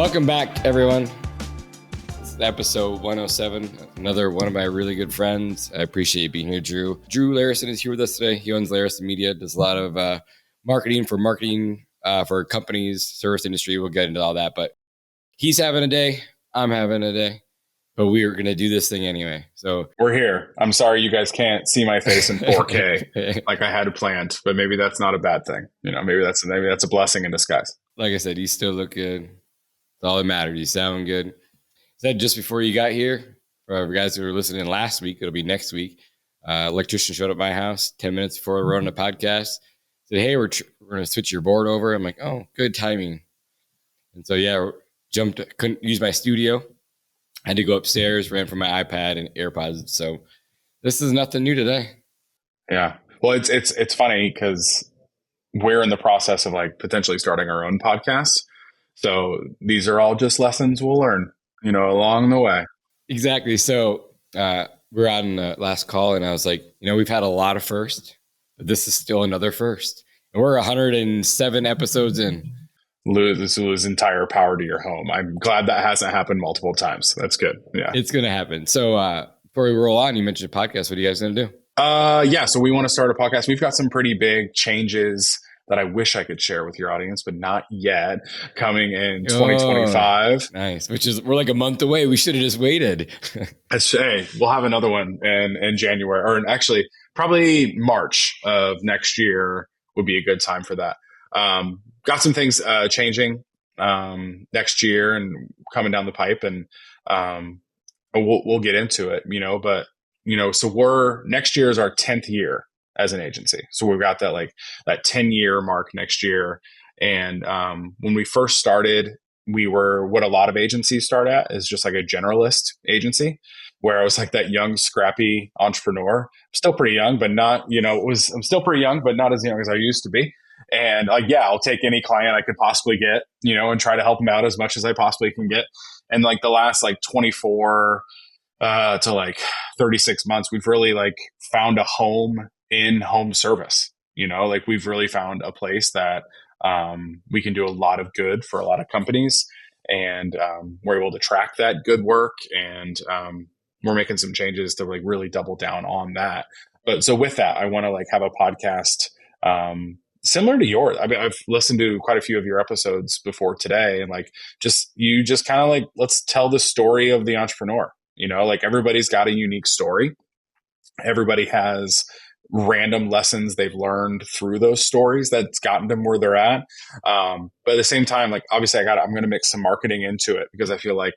Welcome back, everyone. This is episode 107. Another one of my really good friends. I appreciate you being here, Drew. Drew Larison is here with us today. He owns Larison Media, does a lot of marketing for companies, service industry. We'll get into all that, but he's having a day. I'm having a day. But we are going to do this thing anyway. So we're here. I'm sorry you guys can't see my face in 4K like I had planned, but maybe that's not a bad thing. You know, maybe that's a blessing in disguise. Like I said, you still look good. That's all that matters. You sound good. Said just before you got here, for you guys who were listening last week, it'll be next week. Electrician showed up at my house 10 minutes before we were on the podcast. Said, hey, we're going to switch your board over. I'm like, oh, good timing. And so, couldn't use my studio. I had to go upstairs, ran for my iPad and AirPods. So this is nothing new today. Yeah. Well, it's funny because we're in the process of like potentially starting our own podcast. So these are all just lessons we'll learn, along the way. Exactly. So we're on the last call and I was like, we've had a lot of firsts, but this is still another first. And we're 107 episodes in. Lose entire power to your home. I'm glad that hasn't happened multiple times. That's good. Yeah. It's going to happen. So before we roll on, you mentioned a podcast. What are you guys going to do? So we want to start a podcast. We've got some pretty big changes that I wish I could share with your audience, but not yet, coming in 2025. Nice. We're like a month away. We should have just waited. Hey, we'll have another one in January, or actually probably March of next year would be a good time for that. Got some things changing next year and coming down the pipe, and we'll get into it, but so next year is our 10th year as an agency. So we've got that 10-year mark next year. And when we first started, we were what a lot of agencies start at, is just like a generalist agency, where I was like that young, scrappy entrepreneur. I'm still pretty young, but not, I'm still pretty young, but not as young as I used to be. And I'll take any client I could possibly get, and try to help them out as much as I possibly can get. And the last 24 to 36 months, we've really found a home in home service. We've really found a place that we can do a lot of good for a lot of companies, and we're able to track that good work, and we're making some changes to really double down on that. But so with that, I want to have a podcast similar to yours. I mean, I've listened to quite a few of your episodes before today, and just kind of let's tell the story of the entrepreneur. Everybody's got a unique story. Everybody has random lessons they've learned through those stories that's gotten them where they're at. But at the same time, obviously I'm going to mix some marketing into it, because I feel like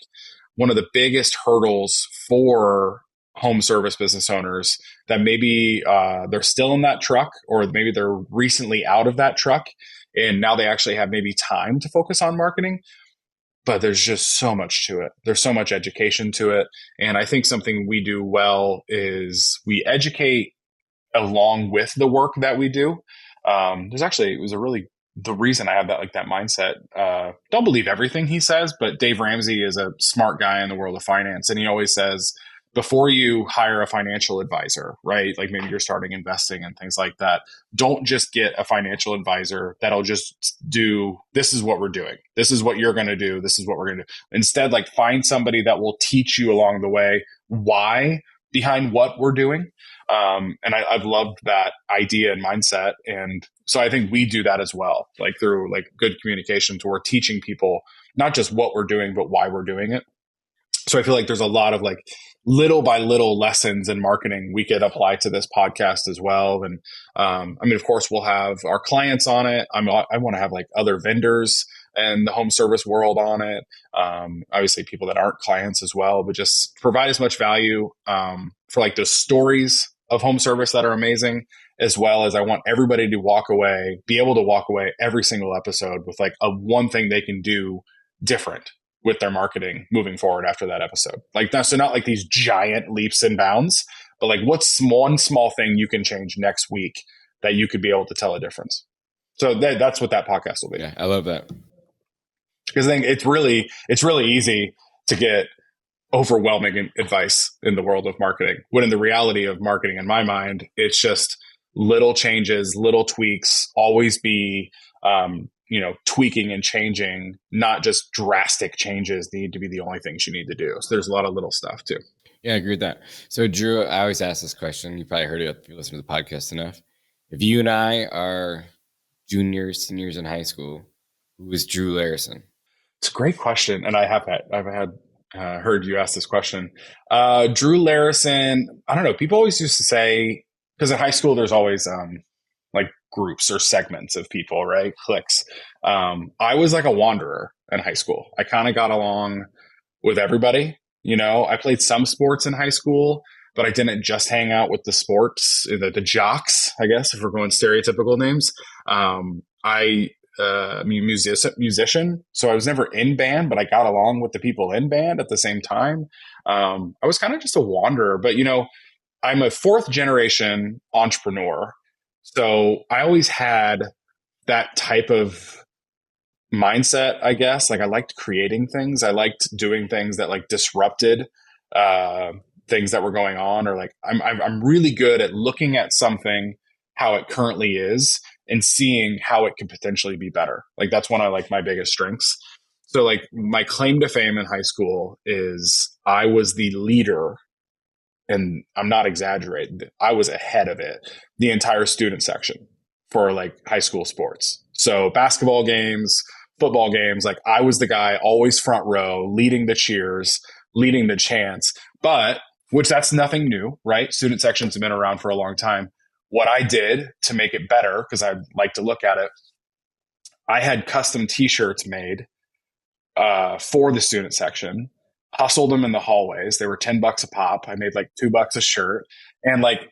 one of the biggest hurdles for home service business owners that maybe they're still in that truck, or maybe they're recently out of that truck and now they actually have maybe time to focus on marketing, but there's just so much to it. There's so much education to it. And I think something we do well is we educate along with the work that we do. The reason I have that mindset, don't believe everything he says, but Dave Ramsey is a smart guy in the world of finance. And he always says, before you hire a financial advisor, right? Maybe you're starting investing and things like that, don't just get a financial advisor that'll just do, this is what we're doing. This is what you're going to do. This is what we're going to do. Instead, find somebody that will teach you along the way why behind what we're doing. And I've loved that idea and mindset. And so I think we do that as well, through good communication, to we're teaching people not just what we're doing, but why we're doing it. So I feel there's a lot of little by little lessons in marketing we could apply to this podcast as well. And of course, we'll have our clients on it. I want to have other vendors and the home service world on it. Obviously, people that aren't clients as well, but just provide as much value for the stories of home service that are amazing, as well as I want everybody to be able to walk away every single episode with a one thing they can do different with their marketing moving forward after that episode. So not these giant leaps and bounds, but what's one small thing you can change next week that you could be able to tell a difference. So that's what that podcast will be. Yeah, I love that. Because I think it's really easy to get overwhelming advice in the world of marketing, when in the reality of marketing, in my mind, it's just little changes, little tweaks, always be tweaking and changing, not just drastic changes need to be the only things you need to do. So there's a lot of little stuff too. Yeah, I agree with that. So Drew, I always ask this question. You probably heard it if you listen to the podcast enough. If you and I are juniors, seniors in high school, who is Drew Larison? It's a great question. And I've heard you ask this question. Drew Larison, I don't know. People always used to say, because in high school, there's always like groups or segments of people, right? Cliques. I was like a wanderer in high school. I kind of got along with everybody. I played some sports in high school, but I didn't just hang out with the sports, the jocks, I guess, if we're going stereotypical names. I'm a musician. So I was never in band, but I got along with the people in band at the same time. I was kind of just a wanderer, but I'm a fourth generation entrepreneur. So I always had that type of mindset, I guess. Like I liked creating things. I liked doing things that like disrupted things that were going on, or like I'm really good at looking at something, how it currently is, and seeing how it could potentially be better. Like that's one of like my biggest strengths. So like my claim to fame in high school is I was the leader, and I'm not exaggerating, I was ahead of it, the entire student section for like high school sports. So basketball games, football games, like I was the guy always front row, leading the cheers, leading the chants, which that's nothing new, right? Student sections have been around for a long time. What I did to make it better, because I like to look at it, I had custom t-shirts made for the student section, hustled them in the hallways. They were $10 a pop. I made like $2 a shirt, and like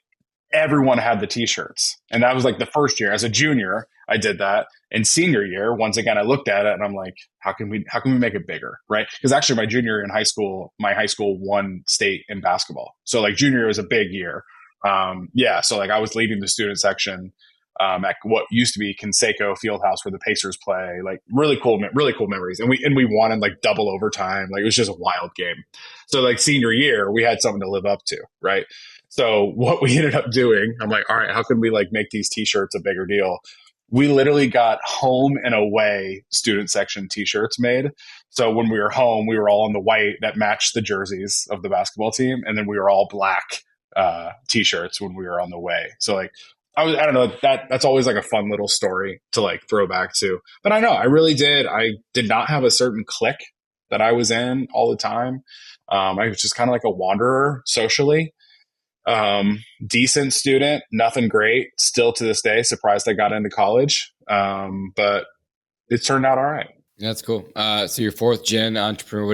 everyone had the t-shirts. And that was like the first year. As a junior, I did that. And senior year, once again, I looked at it and I'm like, how can we make it bigger? Right. Because actually my junior year in high school, my high school won state in basketball. So like junior year was a big year. So like I was leading the student section at what used to be Conseco Fieldhouse where the Pacers play. Like really cool memories. And we won in like double overtime. Like it was just a wild game. So like senior year, we had something to live up to, right? So what we ended up doing, I'm like, all right, how can we like make these t-shirts a bigger deal? We literally got home and away student section t-shirts made. So when we were home, we were all in the white that matched the jerseys of the basketball team. And then we were all black t-shirts when we were on the way. So like, I don't know, that's always like a fun little story to like throw back to. But I know I really did. I did not have a certain clique that I was in all the time. I was just kind of like a wanderer socially. Decent student, nothing great. Still to this day, surprised I got into college. But it turned out all right. That's cool. So you're fourth gen entrepreneur.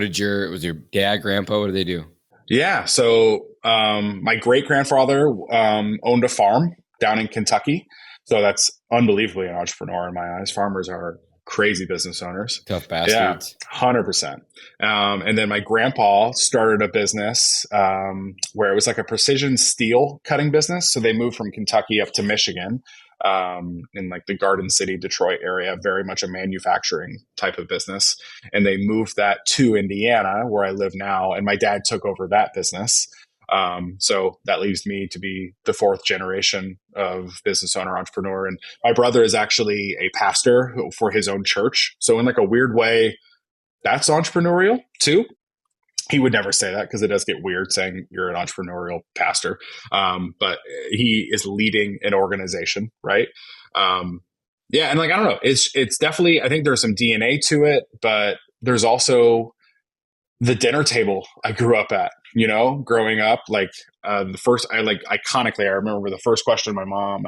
Was your dad, grandpa, what did they do? Yeah. So, my great grandfather, owned a farm down in Kentucky. So that's unbelievably an entrepreneur in my eyes. Farmers are crazy business owners. Tough bastards. Yeah, 100%. And then my grandpa started a business where it was like a precision steel cutting business. So they moved from Kentucky up to Michigan in like the Garden City, Detroit area, very much a manufacturing type of business. And they moved that to Indiana, where I live now. And my dad took over that business. So that leaves me to be the fourth generation of business owner entrepreneur. And my brother is actually a pastor for his own church. So in like a weird way, that's entrepreneurial too. He would never say that because it does get weird saying you're an entrepreneurial pastor. But he is leading an organization, right? Yeah. And like, I don't know, it's definitely, I think there's some DNA to it, but there's also the dinner table I grew up at, growing up, like iconically, I remember the first question my mom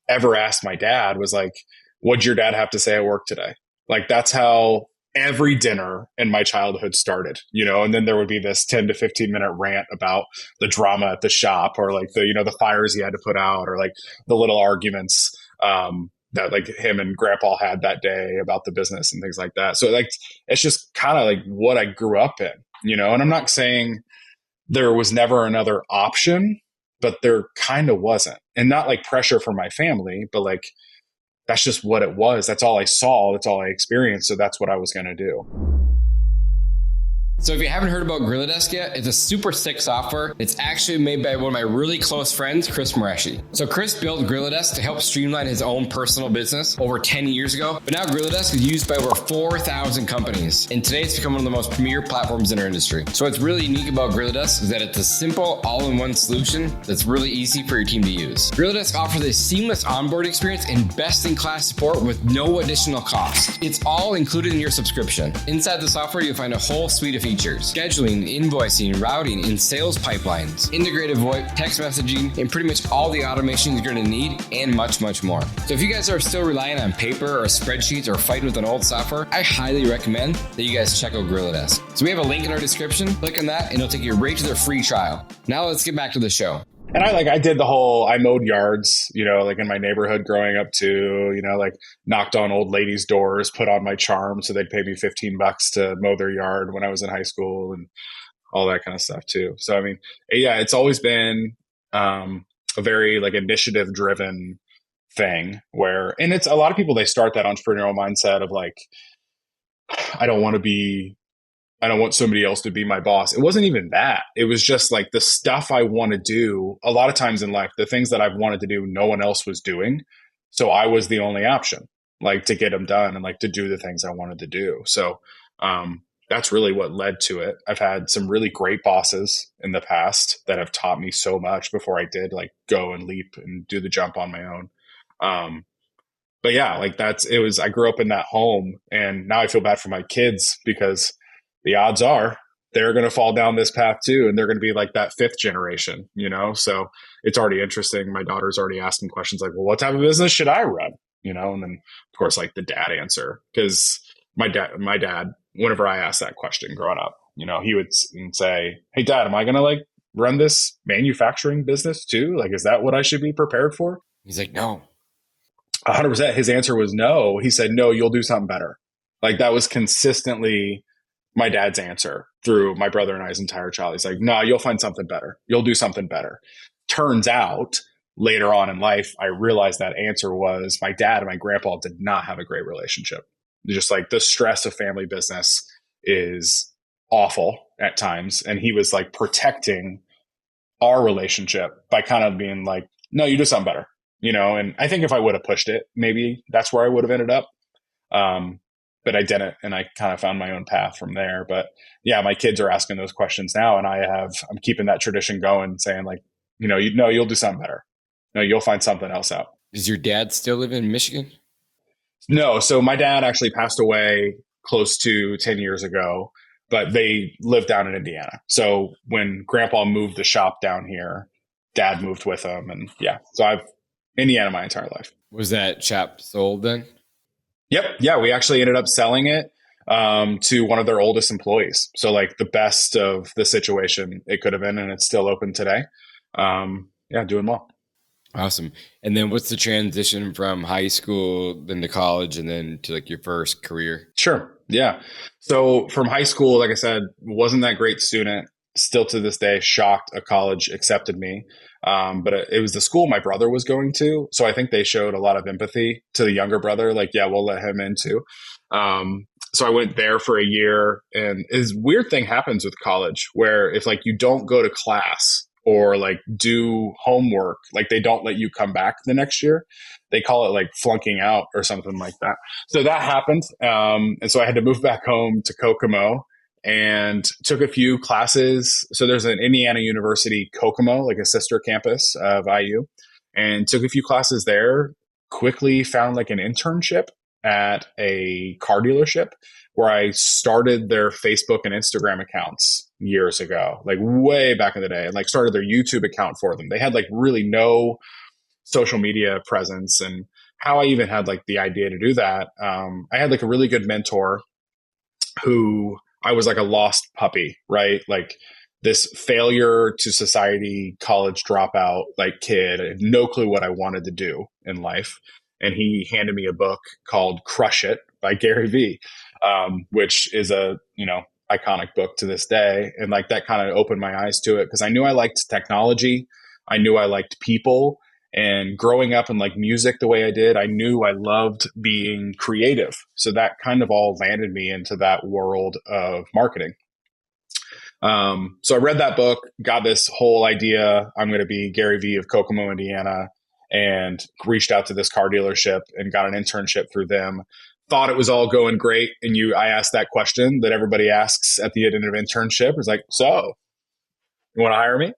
ever asked my dad was like, what'd your dad have to say at work today? Like, that's how every dinner in my childhood started, and then there would be this 10 to 15 minute rant about the drama at the shop, or like the fires he had to put out, or like the little arguments, that like him and grandpa had that day about the business and things like that. So like, it's just kind of like what I grew up in, and I'm not saying there was never another option, but there kind of wasn't. And not like pressure from my family, but like, that's just what it was. That's all I saw. That's all I experienced. So that's what I was going to do. So if you haven't heard about Gorilla Desk yet, it's a super sick software. It's actually made by one of my really close friends, Chris Mareshi. So Chris built Gorilla Desk to help streamline his own personal business over 10 years ago. But now Gorilla Desk is used by over 4,000 companies. And today it's become one of the most premier platforms in our industry. So what's really unique about Gorilla Desk is that it's a simple all-in-one solution that's really easy for your team to use. Gorilla Desk offers a seamless onboard experience and best-in-class support with no additional cost. It's all included in your subscription. Inside the software, you'll find a whole suite of features: scheduling, invoicing, routing, and sales pipelines, integrated VoIP, text messaging, and pretty much all the automations you're going to need, and much, much more. So if you guys are still relying on paper or spreadsheets or fighting with an old software, I highly recommend that you guys check out Gorilla Desk. So we have a link in our description. Click on that and it'll take you right to their free trial. Now let's get back to the show. And I did I mowed yards, like in my neighborhood growing up too, knocked on old ladies' doors, put on my charm so they'd pay me $15 to mow their yard when I was in high school and all that kind of stuff too. So, I mean, yeah, it's always been a very initiative driven thing and it's a lot of people, they start that entrepreneurial mindset of I don't want somebody else to be my boss. It wasn't even that. It was just the stuff I want to do. A lot of times in life, the things that I've wanted to do, no one else was doing. So I was the only option, to get them done and to do the things I wanted to do. So that's really what led to it. I've had some really great bosses in the past that have taught me so much before I did go and leap and do the jump on my own. But yeah, I grew up in that home, and now I feel bad for my kids because the odds are they're going to fall down this path too. And they're going to be that fifth generation, so it's already interesting. My daughter's already asking questions well, what type of business should I run? And then of course, the dad answer, because my dad, whenever I asked that question growing up, he would say, "Hey dad, am I going to run this manufacturing business too? Is that what I should be prepared for?" He's like, "No." 100%. His answer was no. He said, "No, you'll do something better." That was consistently my dad's answer through my brother and I's entire childhood. He's like, "No, you'll find something better. You'll do something better." Turns out later on in life, I realized that answer was my dad and my grandpa did not have a great relationship. Just the stress of family business is awful at times. And he was protecting our relationship by kind of being "No, you do something better." And I think if I would have pushed it, maybe that's where I would have ended up. But I didn't, and I kind of found my own path from there. But yeah, my kids are asking those questions now, and I'm keeping that tradition going, saying you'll do something better. No, you'll find something else out. Does your dad still live in Michigan? No. So my dad actually passed away close to 10 years ago, but they lived down in Indiana. So when grandpa moved the shop down here, dad moved with him. And yeah, so I've Indiana my entire life. Was that shop sold then? Yep. Yeah. We actually ended up selling it to one of their oldest employees. So the best of the situation it could have been, and it's still open today. Yeah, doing well. Awesome. And then what's the transition from high school, then to college, and then to your first career? Sure. Yeah. So from high school, like I said, wasn't that great student. Still to this day, shocked a college accepted me. But it was the school my brother was going to. So I think they showed a lot of empathy to the younger brother. Yeah, we'll let him in too. So I went there for a year, and this weird thing happens with college where if you don't go to class or do homework, they don't let you come back the next year. They call it flunking out or something like that. So that happened. And so I had to move back home to Kokomo and took a few classes. So there's an Indiana University Kokomo, a sister campus of IU, and took a few classes there. Quickly found an internship at a car dealership where I started their Facebook and Instagram accounts years ago, way back in the day, and started their YouTube account for them. They had really no social media presence, and how I even had the idea to do that. I had a really good mentor who I was a lost puppy, right? This failure to society, college dropout, kid. I had no clue what I wanted to do in life. And he handed me a book called Crush It by Gary Vee, which is a, iconic book to this day. And that kind of opened my eyes to it because I knew I liked technology. I knew I liked people. And growing up in music the way I did, I knew I loved being creative. So that kind of all landed me into that world of marketing. So I read that book, got this whole idea. I'm going to be Gary Vee of Kokomo, Indiana, and reached out to this car dealership and got an internship through them. Thought it was all going great. And I asked that question that everybody asks at the end of an internship. It's like, so you want to hire me?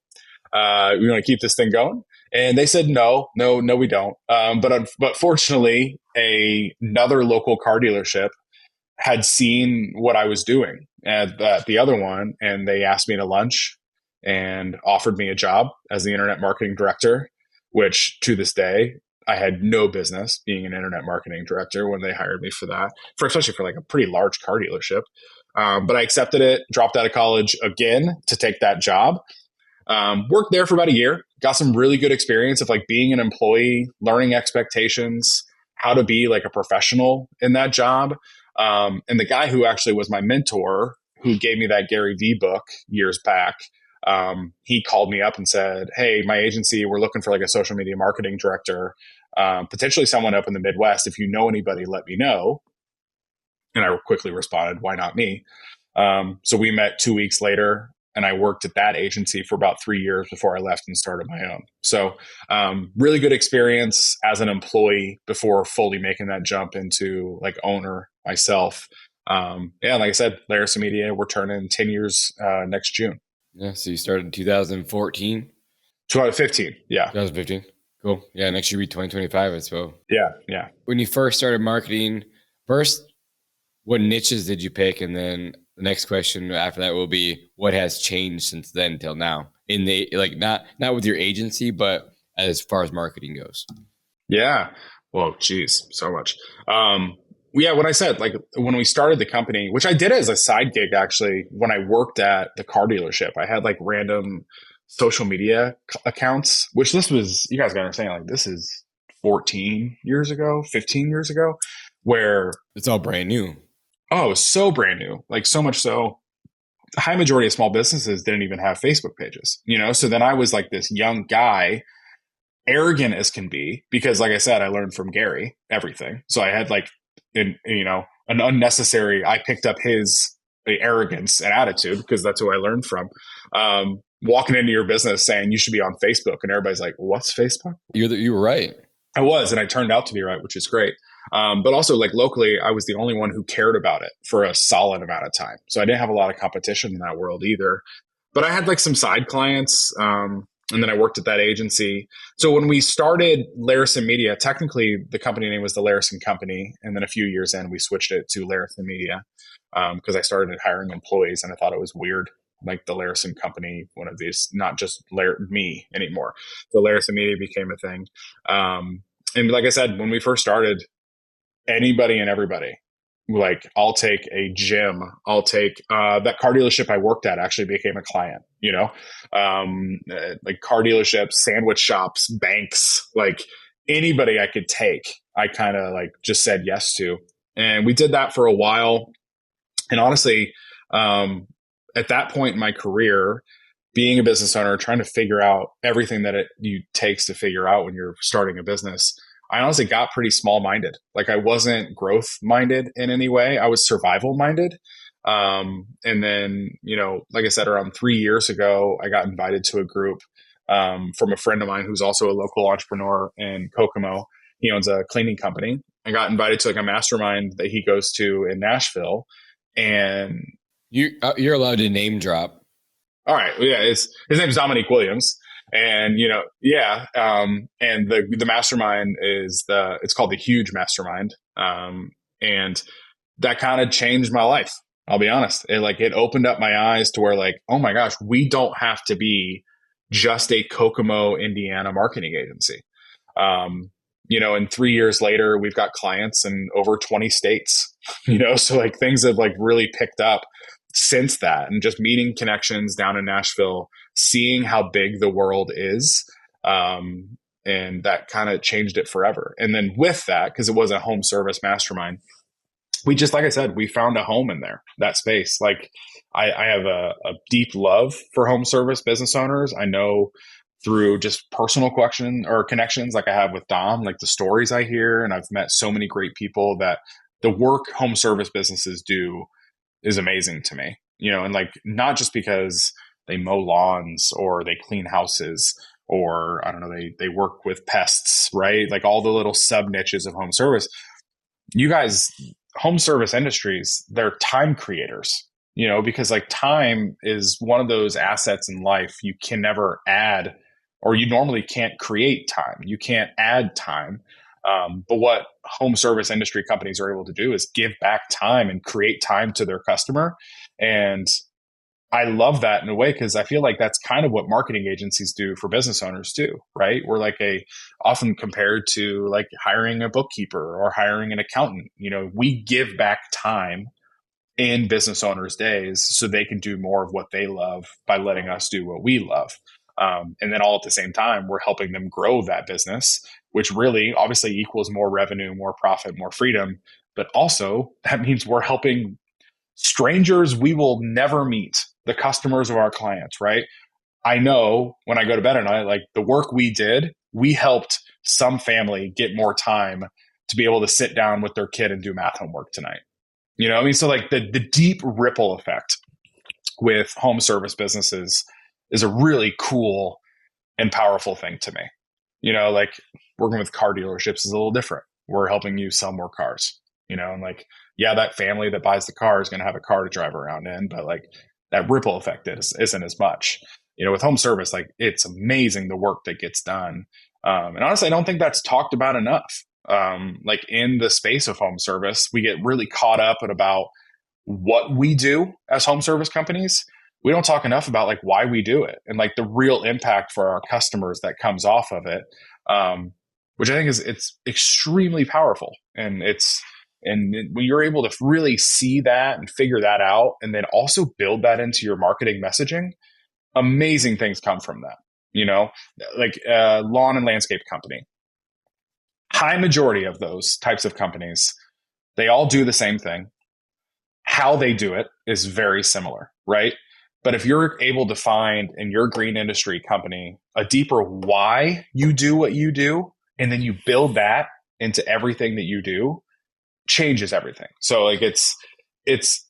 We want to keep this thing going? And they said, no, we don't. But fortunately, another local car dealership had seen what I was doing at the other one, and they asked me to lunch and offered me a job as the internet marketing director, which to this day, I had no business being an internet marketing director when they hired me for that, especially for like a pretty large car dealership. But I accepted it, dropped out of college again to take that job. Worked there for about a year, got some really good experience of like being an employee, learning expectations, how to be like a professional in that job. And the guy who actually was my mentor, who gave me that Gary Vee book years back, he called me up and said, hey, my agency, we're looking for like a social media marketing director, potentially someone up in the Midwest. If you know anybody, let me know. And I quickly responded, why not me? So we met 2 weeks later, and I worked at that agency for about 3 years before I left and started my own. So really good experience as an employee before fully making that jump into like owner myself. Like I said, Larison Media, we're turning 10 years next June. Yeah. So you started in 2014? 2015. Yeah. 2015. Cool. Yeah. Next year will be 2025, I suppose. Yeah. When you first started marketing, what niches did you pick? And then the next question after that will be, what has changed since then till now in the, like, not with your agency, but as far as marketing goes? Yeah. Well, geez, so much. When I said, like, when we started the company, which I did as a side gig, actually, when I worked at the car dealership, I had like random social media accounts, which this was, you guys got to understand, like, this is 14 years ago, 15 years ago, where it's all brand new. Oh, so brand new, like so much so. The high majority of small businesses didn't even have Facebook pages, So then I was like this young guy, arrogant as can be, because like I said, I learned from Gary everything. So I had like, an unnecessary, I picked up his arrogance and attitude because that's who I learned from. Walking into your business saying you should be on Facebook, and everybody's like, what's Facebook? You were right. I was, and I turned out to be right, which is great. But also, like, locally, I was the only one who cared about it for a solid amount of time. So I didn't have a lot of competition in that world either. But I had like some side clients, and then I worked at that agency. So when we started Larison Media, technically the company name was the Larison Company. And then a few years in, we switched it to Larison Media because I started hiring employees, and I thought it was weird. Like the Larison Company, one of these, not just me anymore. So Larison Media became a thing. And like I said, when we first started, anybody and everybody, like, I'll take a gym, I'll take that car dealership I worked at actually became a client, like car dealerships, sandwich shops, banks, like anybody I could take, I kind of like just said yes to. And we did that for a while. And honestly, at that point in my career, being a business owner, trying to figure out everything that it takes to figure out when you're starting a business, I honestly got pretty small-minded. Like, I wasn't growth-minded in any way. I was survival-minded. And then, like I said, around 3 years ago, I got invited to a group from a friend of mine who's also a local entrepreneur in Kokomo. He owns a cleaning company. I got invited to like a mastermind that he goes to in Nashville. And you're allowed to name drop. All right. Yeah. His name's Dominique Williams. And, and the mastermind it's called the Huge Mastermind. And that kind of changed my life. I'll be honest. It opened up my eyes to where, like, oh my gosh, we don't have to be just a Kokomo, Indiana marketing agency. And 3 years later, we've got clients in over 20 states, so like things have like really picked up since that, and just meeting connections down in Nashville, seeing how big the world is. And that kind of changed it forever. And then with that, because it was a home service mastermind, we just, like I said, we found a home in there, that space. Like I have a deep love for home service business owners. I know through just personal connections like I have with Dom, like the stories I hear, and I've met so many great people, that the work home service businesses do is amazing to me. and like not just because they mow lawns or they clean houses or I don't know, they work with pests, right? Like all the little sub niches of home service. You guys, home service industries, they're time creators, because like time is one of those assets in life you can never add, or you normally can't create time. You can't add time. But what home service industry companies are able to do is give back time and create time to their customer. And I love that in a way, because I feel like that's kind of what marketing agencies do for business owners too, right? We're like often compared to like hiring a bookkeeper or hiring an accountant. We give back time in business owners' days so they can do more of what they love by letting us do what we love. And then all at the same time, we're helping them grow that business, which really obviously equals more revenue, more profit, more freedom. But also that means we're helping strangers we will never meet, the customers of our clients, right? I know when I go to bed at night, like the work we did, we helped some family get more time to be able to sit down with their kid and do math homework tonight. So like the deep ripple effect with home service businesses is a really cool and powerful thing to me. Like working with car dealerships is a little different. We're helping you sell more cars, and like, yeah, that family that buys the car is going to have a car to drive around in, but like that ripple effect isn't as much. With home service, like it's amazing the work that gets done. And honestly, I don't think that's talked about enough. Like in the space of home service, we get really caught up at about what we do as home service companies. We don't talk enough about like why we do it and like the real impact for our customers that comes off of it, which I think it's extremely powerful. And when you're able to really see that and figure that out, and then also build that into your marketing messaging, amazing things come from that. Like a lawn and landscape company, high majority of those types of companies, they all do the same thing. How they do it is very similar, right? But if you're able to find in your green industry company a deeper why you do what you do, and then you build that into everything that you do, changes everything. So like it's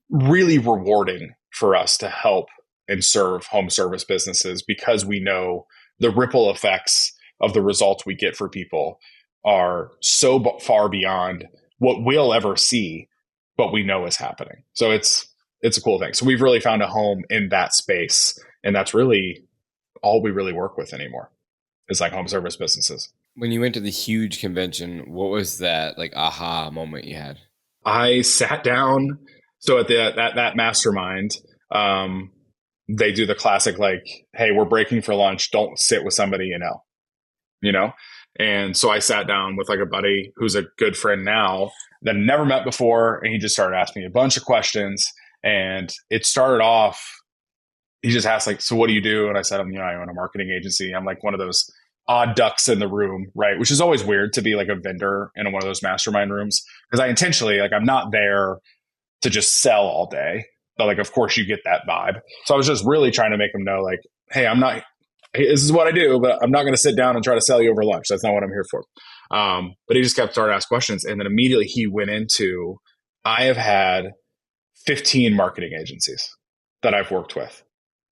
really rewarding for us to help and serve home service businesses, because we know the ripple effects of the results we get for people are so far beyond what we'll ever see, but we know is happening. So it's a cool thing. So we've really found a home in that space, and that's really all we really work with anymore is like home service businesses. When you went to the huge convention, what was that like aha moment you had? I sat down. So at that mastermind, they do the classic like, hey, we're breaking for lunch. Don't sit with somebody you know. And so I sat down with like a buddy who's a good friend now that I never met before, and he just started asking me a bunch of questions. And it started off, he just asked like, so what do you do? And I said, I own a marketing agency. I'm like one of those odd ducks in the room, right? Which is always weird to be like a vendor in one of those mastermind rooms, because I intentionally, like, I'm not there to just sell all day. But like, of course you get that vibe. So I was just really trying to make them know like, hey, this is what I do, but I'm not going to sit down and try to sell you over lunch. That's not what I'm here for. But he just kept starting to ask questions. And then immediately he went into, I have had 15 marketing agencies that I've worked with,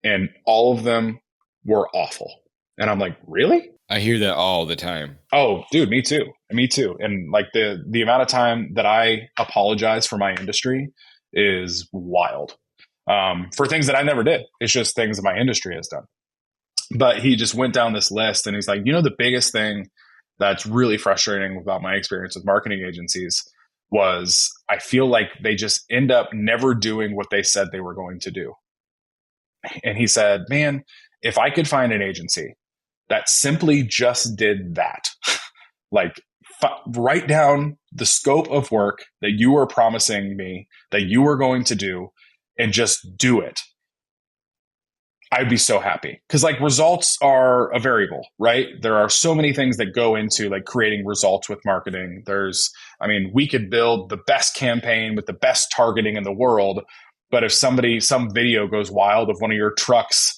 and all of them were awful. And I'm like, really? I hear that all the time. Oh, dude, me too. Me too. And like the amount of time that I apologize for my industry is wild, for things that I never did. It's just things that my industry has done. But he just went down this list, and he's like, the biggest thing that's really frustrating about my experience with marketing agencies was I feel like they just end up never doing what they said they were going to do. And he said, man, if I could find an agency that simply just did that, like write down the scope of work that you were promising me that you were going to do and just do it, I'd be so happy. Because like results are a variable, right? There are so many things that go into like creating results with marketing. We could build the best campaign with the best targeting in the world, but if some video goes wild of one of your trucks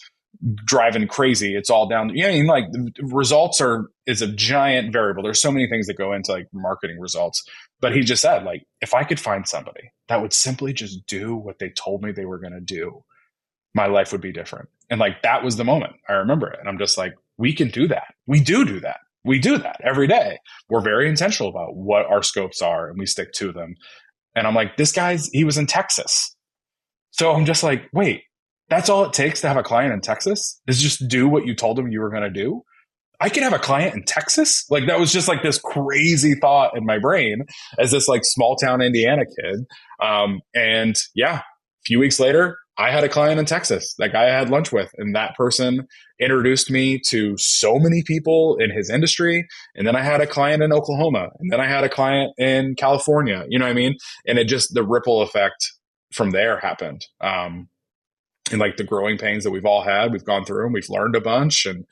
driving crazy. It's all down. Like results is a giant variable. There's so many things that go into like marketing results. But he just said, like, if I could find somebody that would simply just do what they told me they were going to do, my life would be different. And like, that was the moment. I remember it. And I'm just like, we can do that. We do that. We do that every day. We're very intentional about what our scopes are and we stick to them. And I'm like, he was in Texas. So I'm just like, wait, that's all it takes to have a client in Texas is just do what you told them you were going to do. I could have a client in Texas. Like that was just like this crazy thought in my brain as this like small town Indiana kid. And yeah, a few weeks later, I had a client in Texas that guy I had lunch with, and that person introduced me to so many people in his industry. And then I had a client in Oklahoma, and then I had a client in California, you know what I mean? And it just, the ripple effect from there happened. And like the growing pains that we've all had, we've gone through and we've learned a bunch, and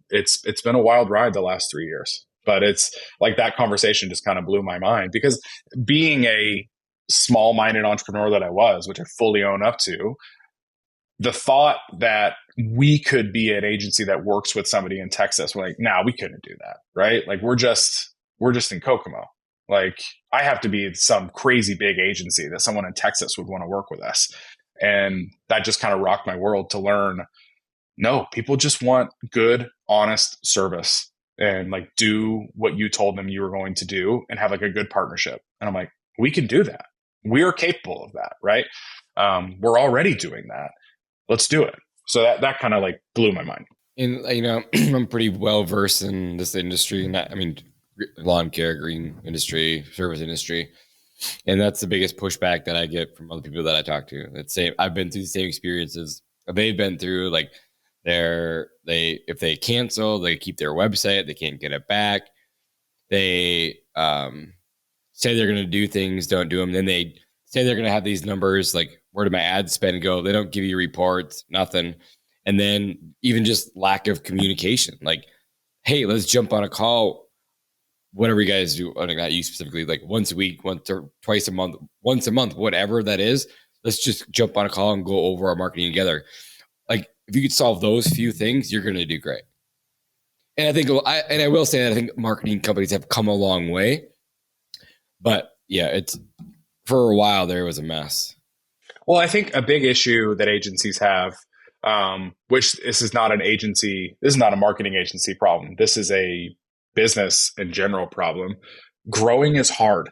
it's been a wild ride the last 3 years. But it's like that conversation just kind of blew my mind, because being a small-minded entrepreneur that I was, which I fully own up to, the thought that we could be an agency that works with somebody in Texas, we're like, nah, we couldn't do that, right? Like we're just in Kokomo. Like I have to be some crazy big agency that someone in Texas would want to work with us. And that just kind of rocked my world to learn, no, people just want good, honest service and like do what you told them you were going to do and have like a good partnership. And I'm like, we can do that. We are capable of that, right? We're already doing that. Let's do it. So that kind of like blew my mind. And, I'm pretty well versed in this industry, and lawn care, green industry, service industry. And that's the biggest pushback that I get from other people that I talk to. I've been through the same experiences they've been through. Like if they cancel, they keep their website, they can't get it back. They say they're going to do things, don't do them. Then they say they're going to have these numbers, like where did my ad spend go? They don't give you reports, nothing. And then even just lack of communication. Like, hey, let's jump on a call. Whatever you guys do, not you specifically, like once a week, once or twice a month, once a month, whatever that is, let's just jump on a call and go over our marketing together. Like if you could solve those few things, you're going to do great. And I think, I will say that I think marketing companies have come a long way, but yeah, it's for a while there was a mess. Well, I think a big issue that agencies have, which this is not a marketing agency problem. This is a business in general problem. Growing is hard.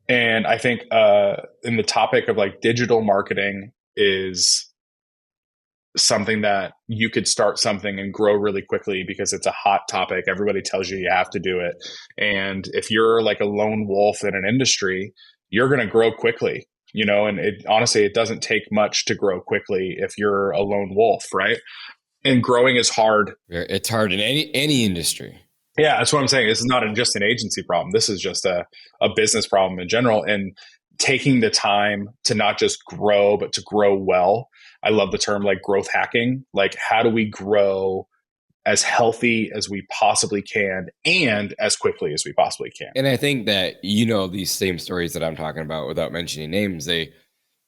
And I think in the topic of like digital marketing is something that you could start something and grow really quickly because it's a hot topic. Everybody tells you have to do it. And if you're like a lone wolf in an industry, you're going to grow quickly, and honestly, it doesn't take much to grow quickly if you're a lone wolf, right? And growing is hard. It's hard in any industry. Yeah, that's what I'm saying. This is not just an agency problem. This is just a business problem in general. And taking the time to not just grow, but to grow well. I love the term like growth hacking. Like, how do we grow as healthy as we possibly can and as quickly as we possibly can? And I think that, these same stories that I'm talking about without mentioning names, they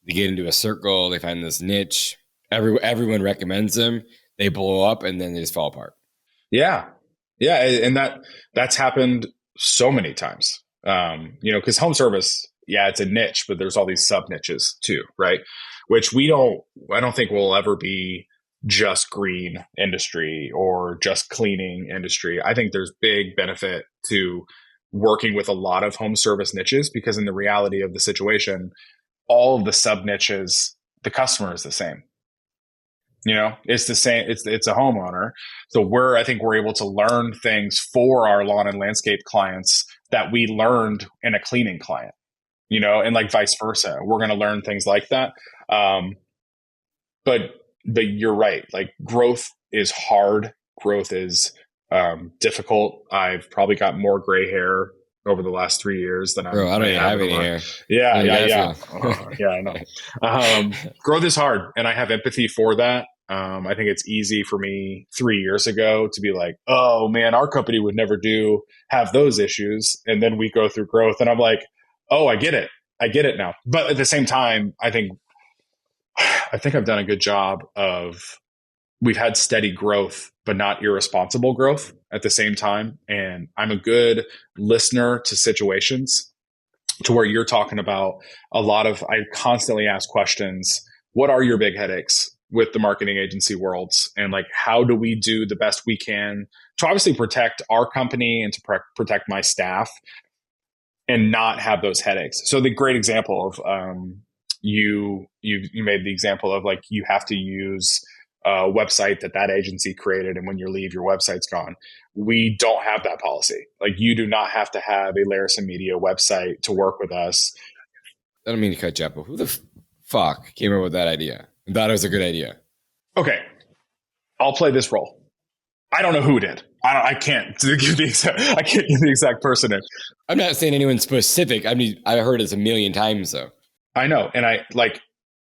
get into a circle, they find this niche, everyone recommends them, they blow up, and then they just fall apart. Yeah. Yeah. And that's happened so many times, because home service, yeah, it's a niche, but there's all these sub niches too, right? Which I don't think will ever be just green industry or just cleaning industry. I think there's big benefit to working with a lot of home service niches, because in the reality of the situation, all of the sub niches, the customer is the same. It's the same. It's a homeowner. So I think we're able to learn things for our lawn and landscape clients that we learned in a cleaning client, and like vice versa. We're going to learn things like that. But you're right. Like growth is hard. Growth is difficult. I've probably got more gray hair over the last 3 years than I don't even have any hair. Yeah. Yeah, I know. Growth is hard, and I have empathy for that. I think it's easy for me 3 years ago to be like, oh man, our company would never have those issues. And then we go through growth and I'm like, oh, I get it now. But at the same time, I think I've done a good job of we've had steady growth, but not irresponsible growth at the same time. And I'm a good listener to situations to where you're talking about I constantly ask questions. What are your big headaches with the marketing agency worlds? And like, how do we do the best we can to obviously protect our company and to protect my staff and not have those headaches? So the great example of, you made the example of like, you have to use a website that agency created, and when you leave, your website's gone. We don't have that policy. Like, you do not have to have a Larison Media website to work with us. I don't mean to cut you up, but who the fuck came up with that idea and thought it was a good idea? Okay, I'll play this role. I don't know who did. I can't give the exact person in. I'm not saying anyone specific. I mean, I heard it a million times though. I know. And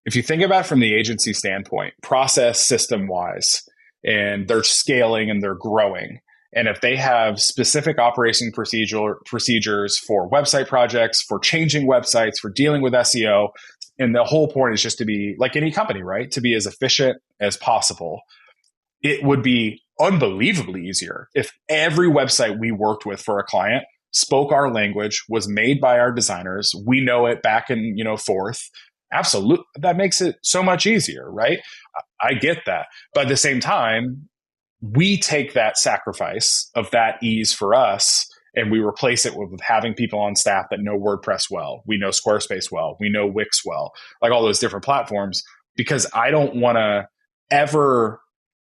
if you think about it from the agency standpoint, process system wise, and they're scaling and they're growing. And if they have specific operation procedures for website projects, for changing websites, for dealing with SEO, and the whole point is just to be like any company, right? To be as efficient as possible. It would be unbelievably easier if every website we worked with for a client spoke our language, was made by our designers. We know it back and forth. Absolutely. That makes it so much easier, right? I get that. But at the same time, we take that sacrifice of that ease for us and we replace it with having people on staff that know WordPress well. We know Squarespace well. We know Wix well, like all those different platforms, because I don't want to ever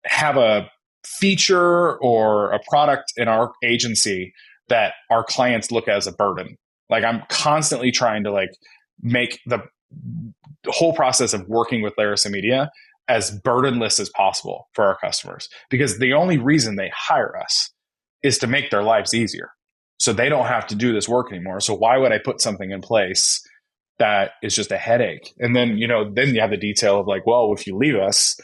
have a feature or a product in our agency that our clients look at as a burden. Like, I'm constantly trying to make the whole process of working with Larison Media as burdenless as possible for our customers, because the only reason they hire us is to make their lives easier. So they don't have to do this work anymore. So why would I put something in place that is just a headache? And then, then you have the detail of like, well, if you leave us,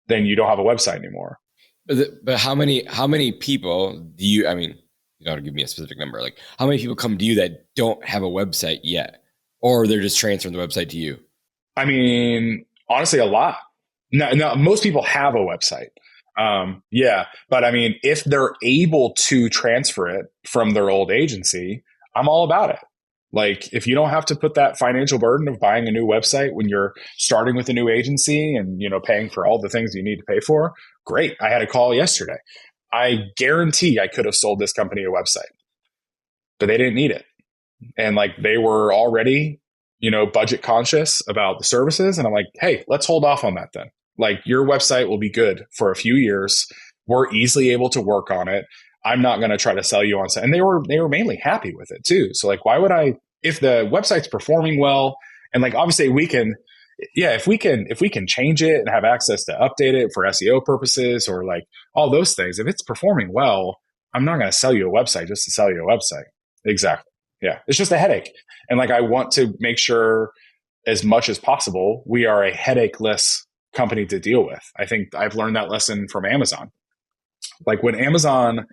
then you don't have a website anymore. But how many people do you, I mean, you don't have to give me a specific number. Like, how many people come to you that don't have a website yet, or they're just transferring the website to you? I mean, honestly, a lot. No, most people have a website. Yeah. But I mean, if they're able to transfer it from their old agency, I'm all about it. Like, if you don't have to put that financial burden of buying a new website when you're starting with a new agency and, paying for all the things you need to pay for, great. I had a call yesterday. I guarantee I could have sold this company a website, but they didn't need it. And they were already, budget conscious about the services. And I'm like, hey, let's hold off on that then. Like, your website will be good for a few years. We're easily able to work on it. I'm not going to try to sell you on site. And they were mainly happy with it too. So why would I, if the website's performing well, and obviously we can, if we can change it and have access to update it for SEO purposes or all those things, if it's performing well, I'm not going to sell you a website just to sell you a website. Exactly. Yeah. It's just a headache. And I want to make sure as much as possible, we are a headache-less company to deal with. I think I've learned that lesson from Amazon. When Amazon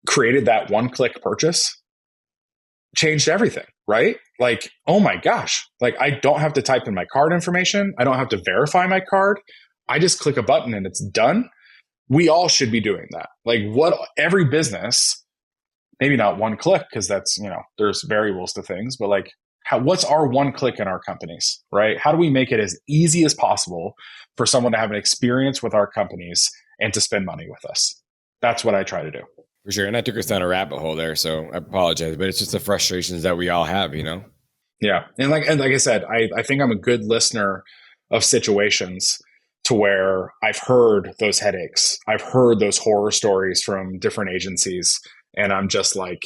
created that one-click purchase, changed everything, right? Oh my gosh, I don't have to type in my card information. I don't have to verify my card. I just click a button and it's done. We all should be doing that. Every business, maybe not one click, because that's, there's variables to things, but what's our one click in our companies, right? How do we make it as easy as possible for someone to have an experience with our companies and to spend money with us? That's what I try to do. For sure. And I took us down a rabbit hole there, so I apologize, but it's just the frustrations that we all have, Yeah. And like I said, I think I'm a good listener of situations to where I've heard those headaches. I've heard those horror stories from different agencies. And I'm just like,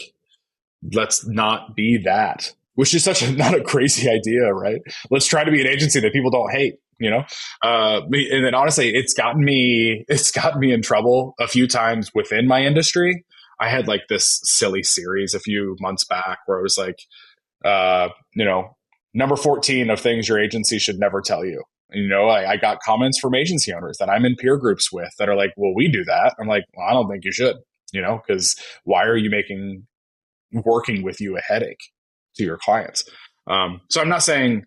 let's not be that, which is not a crazy idea, right? Let's try to be an agency that people don't hate, and then honestly, it's gotten me in trouble a few times within my industry. I had this silly series a few months back where it was number 14 of things your agency should never tell you. And, I got comments from agency owners that I'm in peer groups with that are like, well, we do that. I'm like, well, I don't think you should, because why are you making working with you a headache to your clients? So I'm not saying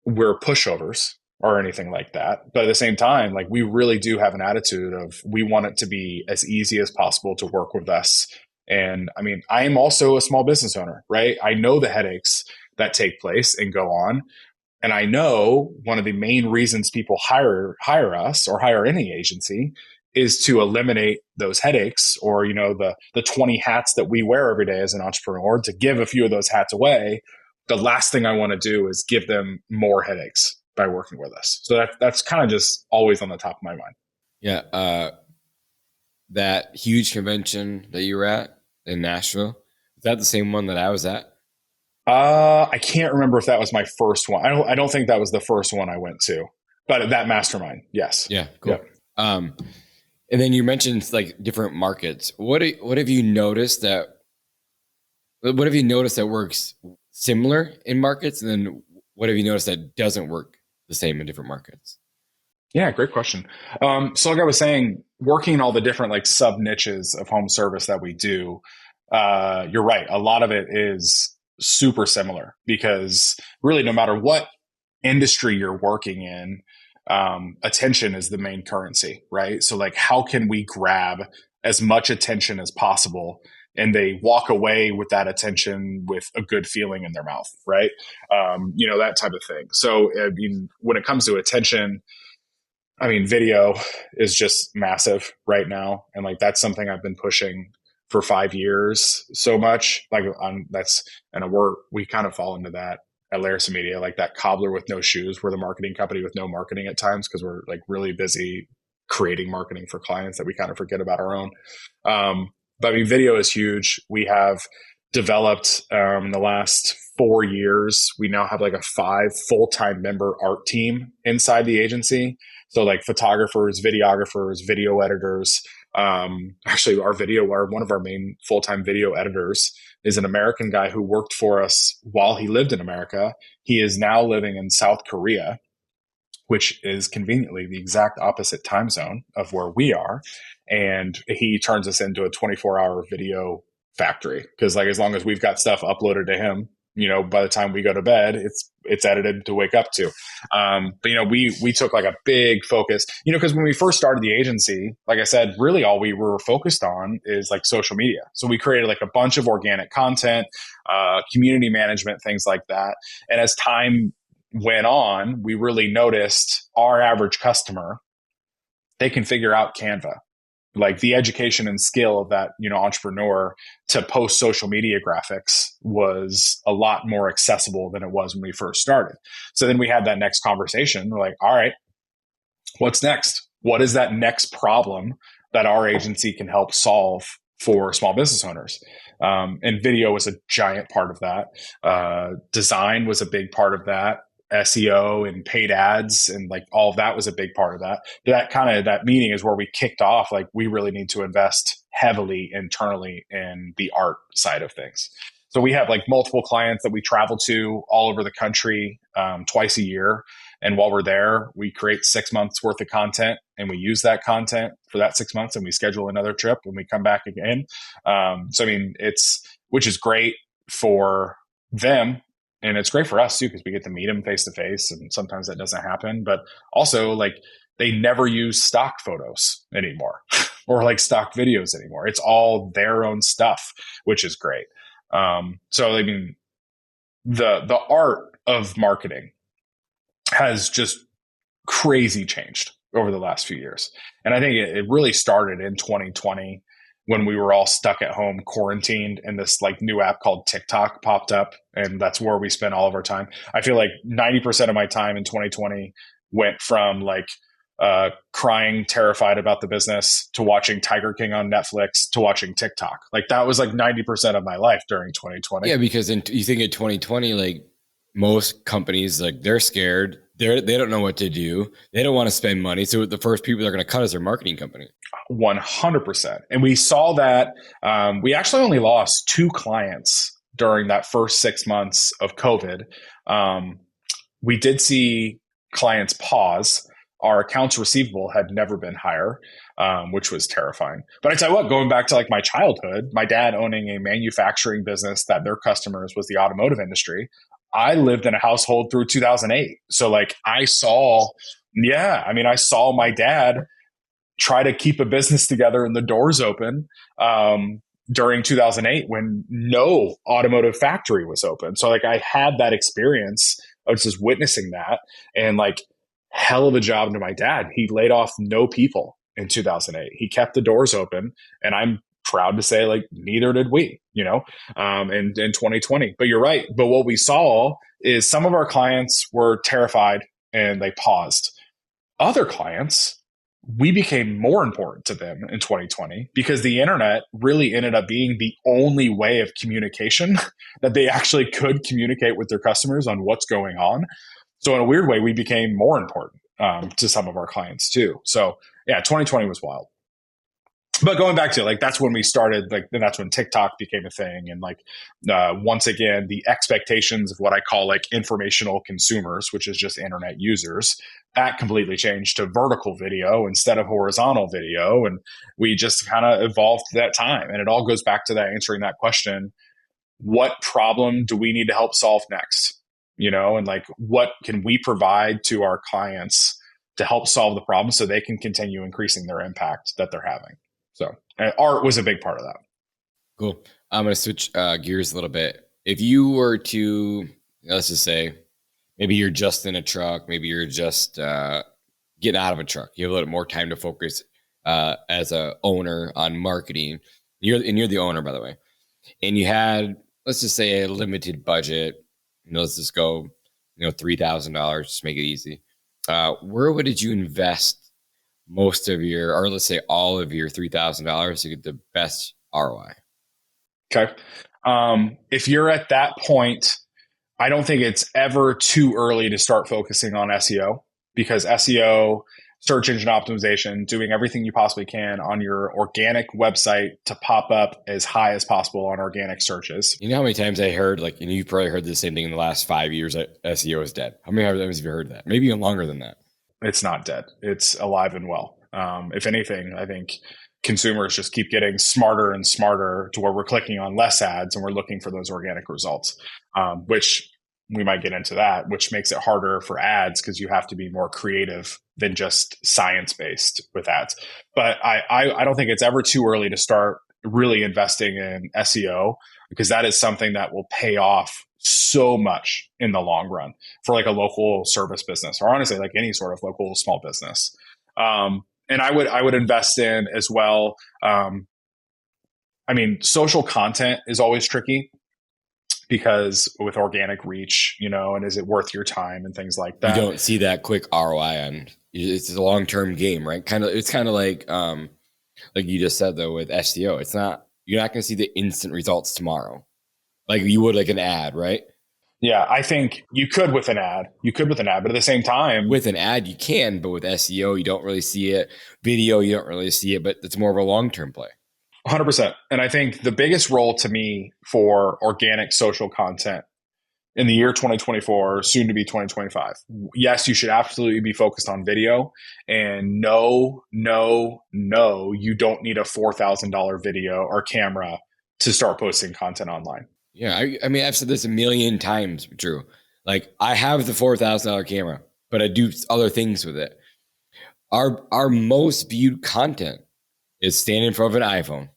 we're pushovers. or anything like that. But at the same time, like we really do have an attitude of we want it to be as easy as possible to work with us. And I mean, I am also a small business owner, right? I know the headaches that take place and go on. And I know one of the main reasons people hire us or hire any agency is to eliminate those headaches, or, you know, the 20 hats that we wear every day as an entrepreneur, to give a few of those hats away. The last thing I want to do is give them more headaches by working with us. So that's kind of just always on the top of my mind. Yeah. That huge convention that you were at in Nashville, is that the same one that I was at? I can't remember if that was my first one. I don't think that was the first one I went to, but that mastermind. Yes. Yeah. Cool. Yeah. And then you mentioned like different markets. What have you noticed that works similar in markets? And then what have you noticed that doesn't work the same in different markets? Yeah, great question. So like I was saying, working in all the different like sub niches of home service that we do, you're right. A lot of it is super similar, because really no matter what industry you're working in, attention is the main currency, right? So like, how can we grab as much attention as possible, and they walk away with that attention with a good feeling in their mouth, right? That type of thing. So I mean, when it comes to attention, I mean, video is just massive right now. And like, that's something I've been pushing for 5 years so much. Like we kind of fall into that at Larison Media, like that cobbler with no shoes. We're the marketing company with no marketing at times, because we're like really busy creating marketing for clients that we kind of forget about our own. But I mean, video is huge. We have developed in the last 4 years, we now have like a 5 full-time member art team inside the agency. So like photographers, videographers, video editors. Actually, one of our main full-time video editors is an American guy who worked for us while he lived in America. He is now living in South Korea, which is conveniently the exact opposite time zone of where we are. And he turns us into a 24-hour video factory, because like, as long as we've got stuff uploaded to him, by the time we go to bed, it's edited to wake up to. But we took like a big focus, because when we first started the agency, like I said, really all we were focused on is like social media. So we created like a bunch of organic content, community management, things like that. And as time went on, we really noticed our average customer, they can figure out Canva. Like the education and skill of that, entrepreneur to post social media graphics was a lot more accessible than it was when we first started. So then we had that next conversation. We're like, all right, what's next? What is that next problem that our agency can help solve for small business owners? And video was a giant part of that. Design was a big part of that. SEO and paid ads and like all of that was a big part of that. That meeting is where we kicked off. Like, we really need to invest heavily internally in the art side of things. So we have like multiple clients that we travel to all over the country twice a year. And while we're there, we create 6 months worth of content, and we use that content for that 6 months, and we schedule another trip and we come back again. So, I mean, which is great for them. And it's great for us too, because we get to meet them face to face, and sometimes that doesn't happen. But also, like, they never use stock photos anymore or like stock videos anymore. It's all their own stuff, which is great. So, I mean, the art of marketing has just crazy changed over the last few years. And I think it really started in 2020 when we were all stuck at home, quarantined, and this like new app called TikTok popped up, and that's where we spent all of our time. I feel like 90% of my time in 2020 went from like crying, terrified about the business, to watching Tiger King on Netflix, to watching TikTok. Like, that was like 90% of my life during 2020. Yeah, because you think in 2020, like, most companies, like, they're scared. They don't know what to do. They don't want to spend money. So the first people they're going to cut is their marketing company. 100%. And we saw that we actually only lost 2 clients during that first 6 months of COVID. We did see clients pause. Our accounts receivable had never been higher, which was terrifying. But I tell you what, going back to like my childhood, my dad owning a manufacturing business that their customers was the automotive industry, I lived in a household through 2008. So like I saw my dad try to keep a business together and the doors open during 2008 when no automotive factory was open. So like I had that experience. I was just witnessing that, and like hell of a job to my dad. He laid off no people in 2008. He kept the doors open, and I'm proud to say like neither did we, in 2020. But you're right. But what we saw is some of our clients were terrified and they paused. Other clients, we became more important to them in 2020 because the internet really ended up being the only way of communication that they actually could communicate with their customers on what's going on. So in a weird way, we became more important to some of our clients too. So yeah, 2020 was wild. But going back to like, that's when we started, like, then that's when TikTok became a thing. And like, once again, the expectations of what I call like informational consumers, which is just internet users, that completely changed to vertical video instead of horizontal video. And we just kind of evolved to that time. And it all goes back to that, answering that question, what problem do we need to help solve next? And like, what can we provide to our clients to help solve the problem so they can continue increasing their impact that they're having? So art was a big part of that. Cool. I'm going to switch gears a little bit. If you were to, let's just say, maybe you're just in a truck, maybe you're just getting out of a truck, you have a little more time to focus as a owner on marketing. You're the owner, by the way. And you had, let's just say, a limited budget. Let's just go, $3,000, just make it easy. Where would you invest most of your, or let's say all of your $3,000 to get the best ROI? Okay. If you're at that point, I don't think it's ever too early to start focusing on SEO, because SEO, search engine optimization, doing everything you possibly can on your organic website to pop up as high as possible on organic searches. You know how many times I heard, like, and you've probably heard the same thing in the last 5 years, that SEO is dead. How many times have you heard that? Maybe even longer than that. It's not dead. It's alive and well. If anything, I think consumers just keep getting smarter and smarter to where we're clicking on less ads and we're looking for those organic results, which we might get into that, which makes it harder for ads because you have to be more creative than just science-based with ads. But I don't think it's ever too early to start really investing in SEO, because that is something that will pay off so much in the long run for like a local service business, or honestly, like any sort of local small business. And I would invest in as well. Social content is always tricky because with organic reach, and is it worth your time and things like that? You don't see that quick ROI on. It's a long-term game, right? It's kind of like you just said though with SEO. You're not going to see the instant results tomorrow, like you would like an ad, right? Yeah, I think you could with an ad. But at the same time, with an ad you can, but with SEO you don't really see it. Video you don't really see it, but it's more of a long-term play. 100%. And I think the biggest role to me for organic social content in the year 2024, soon to be 2025, yes, you should absolutely be focused on video. And no, you don't need a $4,000 video or camera to start posting content online. Yeah, I've said this a million times, Drew. Like, I have the $4,000 camera, but I do other things with it. Our most viewed content is standing in front of an iPhone.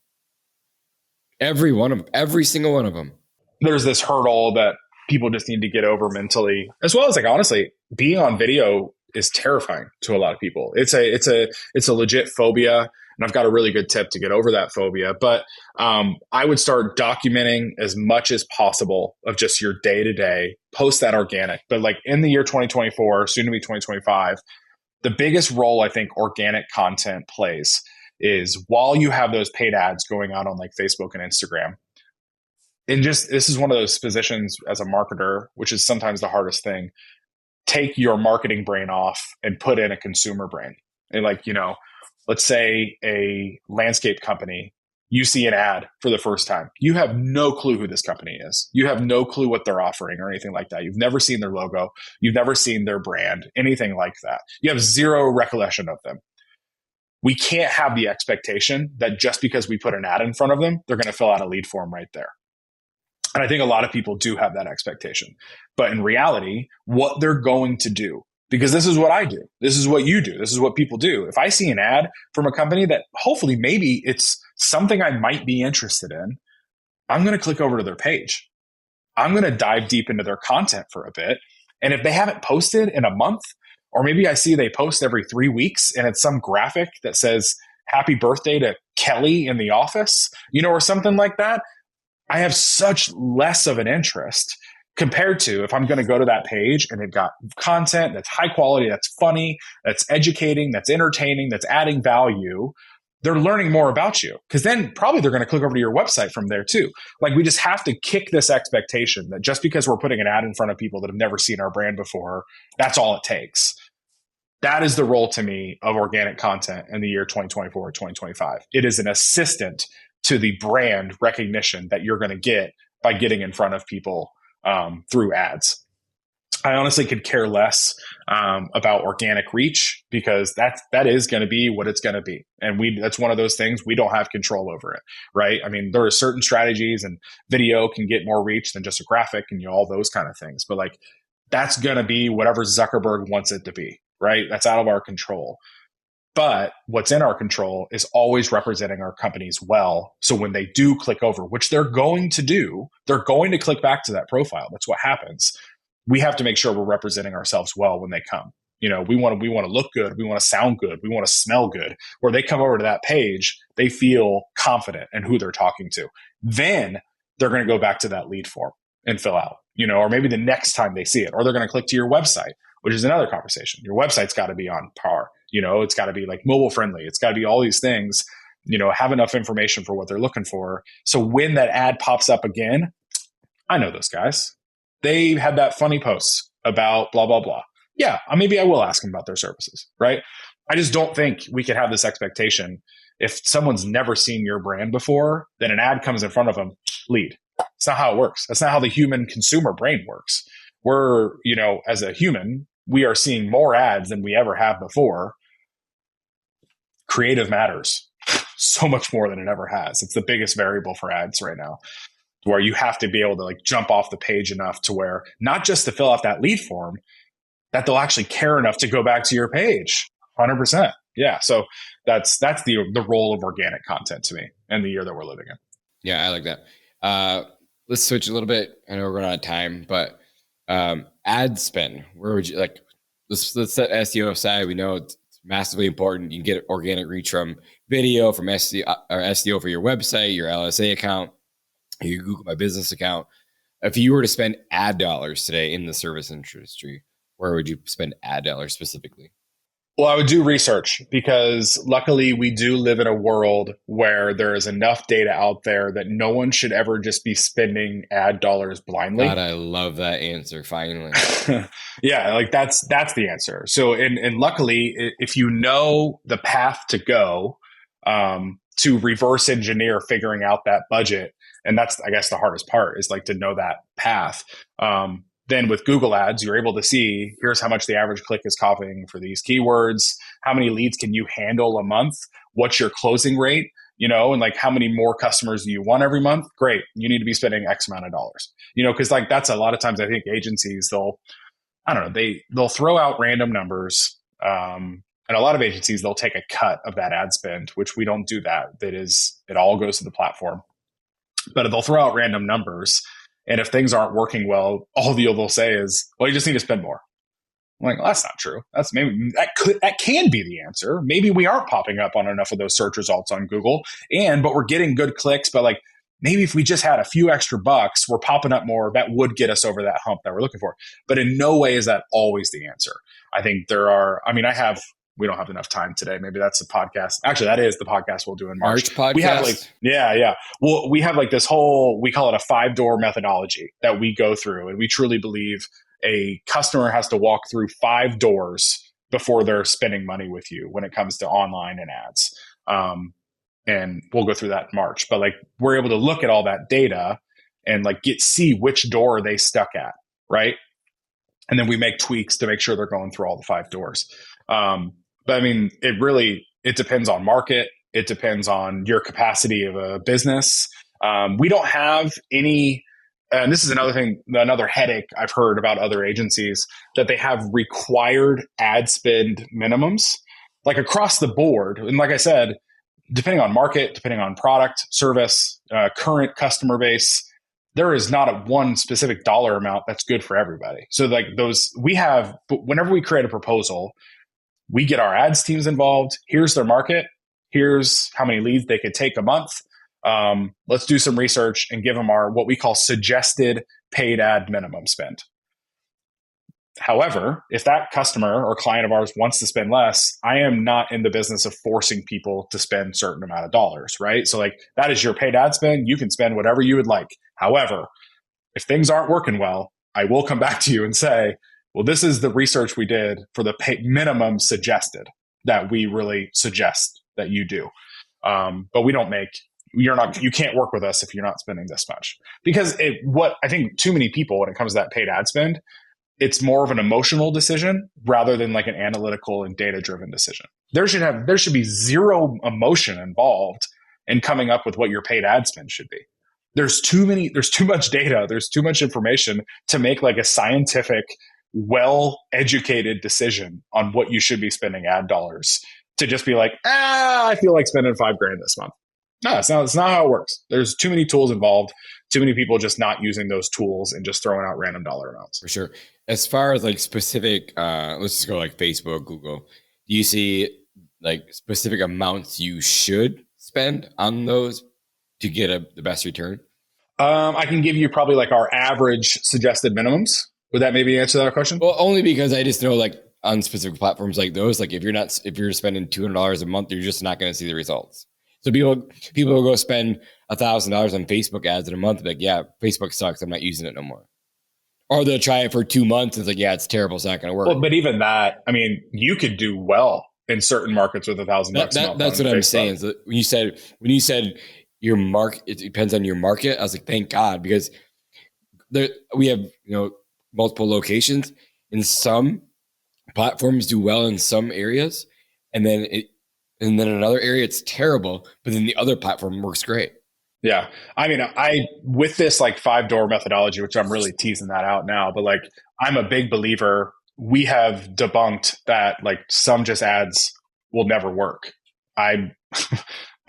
Every single one of them. There's this hurdle that people just need to get over mentally, as well as like, honestly, being on video is terrifying to a lot of people. It's a legit phobia. And I've got a really good tip to get over that phobia. But I would start documenting as much as possible of just your day to day, post that organic. But like in the year 2024, soon to be 2025, the biggest role I think organic content plays is while you have those paid ads going out on like Facebook and Instagram. And just, this is one of those positions as a marketer, which is sometimes the hardest thing. Take your marketing brain off and put in a consumer brain. And like, let's say a landscape company, you see an ad for the first time. You have no clue who this company is. You have no clue what they're offering or anything like that. You've never seen their logo. You've never seen their brand, anything like that. You have zero recollection of them. We can't have the expectation that just because we put an ad in front of them, they're going to fill out a lead form right there. And I think a lot of people do have that expectation. But in reality, what they're going to do, because this is what I do, this is what you do, this is what people do. If I see an ad from a company that hopefully maybe it's something I might be interested in, I'm going to click over to their page. I'm going to dive deep into their content for a bit. And if they haven't posted in a month, or maybe I see they post every 3 weeks and it's some graphic that says, happy birthday to Kelly in the office, or something like that, I have such less of an interest compared to if I'm going to go to that page and it got content that's high quality, that's funny, that's educating, that's entertaining, that's adding value. They're learning more about you, because then probably they're going to click over to your website from there too. Like, we just have to kick this expectation that just because we're putting an ad in front of people that have never seen our brand before, that's all it takes. That is the role to me of organic content in the year 2024 or 2025. It is an assistant to the brand recognition that you're going to get by getting in front of people through ads. I honestly could care less about organic reach, because that is going to be what it's going to be. And that's one of those things we don't have control over it, right? I mean, there are certain strategies, and video can get more reach than just a graphic and all those kind of things. But like, that's going to be whatever Zuckerberg wants it to be, right? That's out of our control. But what's in our control is always representing our companies well. So when they do click over, which they're going to do, they're going to click back to that profile. That's what happens. We have to make sure we're representing ourselves well when they come. We want to look good. We want to sound good. We want to smell good. Where they come over to that page, they feel confident in who they're talking to. Then they're going to go back to that lead form and fill out, or maybe the next time they see it, or they're going to click to your website, which is another conversation. Your website's got to be on par. It's got to be like mobile friendly. It's got to be all these things, have enough information for what they're looking for. So when that ad pops up again, I know those guys. They had that funny post about blah, blah, blah. Yeah, maybe I will ask them about their services, right? I just don't think we could have this expectation. If someone's never seen your brand before, then an ad comes in front of them, lead. It's not how it works. That's not how the human consumer brain works. We're, as a human, we are seeing more ads than we ever have before. Creative matters so much more than it ever has. It's the biggest variable for ads right now, where you have to be able to jump off the page enough to where not just to fill out that lead form, that they'll actually care enough to go back to your page. 100%. Yeah. So that's the role of organic content to me in the year that we're living in. Yeah, I like that. Let's switch a little bit. I know we're running out of time, but ad spend, where would you let's set SEO aside. We know it's massively important. You can get organic reach from video, from SEO for your website, your LSA account, your Google My Business account. If you were to spend ad dollars today in the service industry, where would you spend ad dollars specifically? Well, I would do research, because luckily we do live in a world where there is enough data out there that no one should ever just be spending ad dollars blindly. God, I love that answer. Finally. Yeah, that's the answer. So, and luckily, if you know the path to go to reverse engineer figuring out that budget, and that's, I guess, the hardest part is to know that path. Then with Google Ads, you're able to see, here's how much the average click is costing for these keywords. How many leads can you handle a month? What's your closing rate? And how many more customers do you want every month? Great. You need to be spending X amount of dollars, because that's a lot of times I think agencies, they'll throw out random numbers. And a lot of agencies, they'll take a cut of that ad spend, which we don't do that. It all goes to the platform, but they'll throw out random numbers. And if things aren't working well, all they'll say is, well, you just need to spend more. I'm like, well, that's not true. That can be the answer. Maybe we aren't popping up on enough of those search results on Google, but we're getting good clicks. But maybe if we just had a few extra bucks, we're popping up more. That would get us over that hump that we're looking for. But in no way is that always the answer. I think we don't have enough time today. Maybe that's a podcast. Actually, that is the podcast we'll do in March. Podcast? We have yeah. Well, we have this we call it a 5-door methodology that we go through. And we truly believe a customer has to walk through 5 doors before they're spending money with you when it comes to online and ads. And we'll go through that in March. But we're able to look at all that data and see which door they stuck at, right? And then we make tweaks to make sure they're going through all the 5 doors. But it depends on market. It depends on your capacity of a business. We don't have any and this is another thing, another headache I've heard about other agencies, that they have required ad spend minimums, like across the board. And like I said, depending on market, depending on product, service, current customer base, there is not a one specific dollar amount that's good for everybody. So like whenever we create a proposal, we get our ads teams involved. Here's their market. Here's how many leads they could take a month. Let's do some research and give them our what we call suggested paid ad minimum spend. However, if that customer or client of ours wants to spend less, I am not in the business of forcing people to spend a certain amount of dollars, right? So like that is your paid ad spend. You can spend whatever you would like. However, if things aren't working well, I will come back to you and say, well, this is the research we did for the minimum suggested that we really suggest that you do. But we don't you can't work with us if you're not spending this much. Because what I think too many people, when it comes to that paid ad spend, it's more of an emotional decision rather than like an analytical and data-driven decision. There should be zero emotion involved in coming up with what your paid ad spend should be. There's too much data, there's too much information to make like a scientific, well-educated decision on what you should be spending ad dollars to just be like, I feel like spending $5,000 this month. No, it's not how it works. There's too many tools involved, too many people just not using those tools and just throwing out random dollar amounts. For sure. As far as like specific, let's just go like Facebook, Google. Do you see like specific amounts you should spend on those to get the best return? I can give you probably like our average suggested minimums. Would that maybe answer that question? Well, only because I just know like on specific platforms like those, like if you're spending $200 a month, you're just not going to see the results. So people will go spend $1,000 on Facebook ads in a month. Like, yeah, Facebook sucks. I'm not using it no more. Or they'll try it for 2 months. And it's like, yeah, it's terrible. It's not going to work. Well, but even that, I mean, you could do well in certain markets with $1,000 a month. That's what I'm saying. So when you said your market, it depends on your market. I was like, thank God, because we have multiple locations, and some platforms do well in some areas, and then in another area it's terrible, but then the other platform works great. Yeah. I mean, with this like 5-door methodology, which I'm really teasing that out now, but like I'm a big believer. We have debunked that like some just ads will never work. I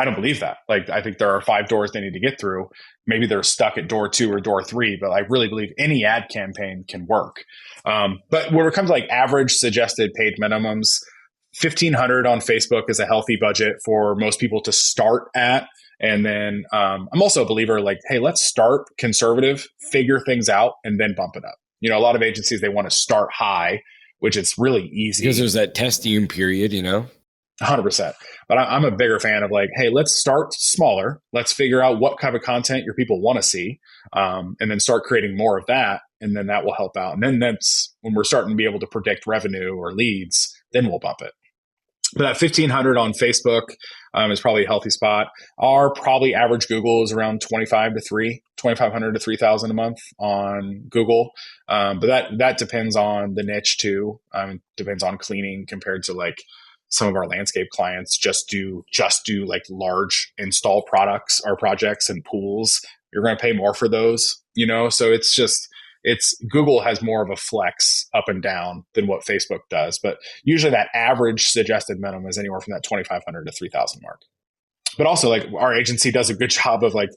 don't believe that. Like, I think there are 5 doors they need to get through. Maybe they're stuck at door 2 or door 3, but I really believe any ad campaign can work. But when it comes to like average suggested paid minimums, $1,500 on Facebook is a healthy budget for most people to start at. And then I'm also a believer like, hey, let's start conservative, figure things out, and then bump it up. A lot of agencies, they want to start high, which it's really easy. Because there's that testing period, 100%. But I'm a bigger fan of like, hey, let's start smaller. Let's figure out what kind of content your people want to see, and then start creating more of that. And then that will help out. And then that's when we're starting to be able to predict revenue or leads, then we'll bump it. But that $1,500 on Facebook is probably a healthy spot. Our probably average Google is around $2,500 to $3,000 a month on Google. But that depends on the niche too. Depends on cleaning compared to like some of our landscape clients just do like large install products or projects and pools. You're going to pay more for those, so it's Google has more of a flex up and down than what Facebook does. But usually that average suggested minimum is anywhere from that $2,500 to $3,000 mark. But also like our agency does a good job of like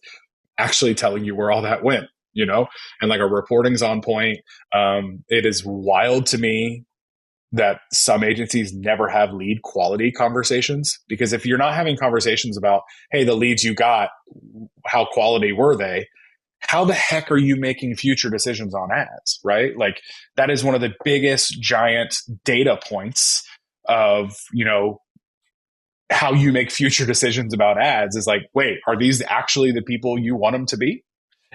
actually telling you where all that went, and like our reporting's on point. It is wild to me that some agencies never have lead quality conversations, because if you're not having conversations about, hey, the leads you got, how quality were they? How the heck are you making future decisions on ads, right? Like that is one of the biggest giant data points of, how you make future decisions about ads is like, wait, are these actually the people you want them to be?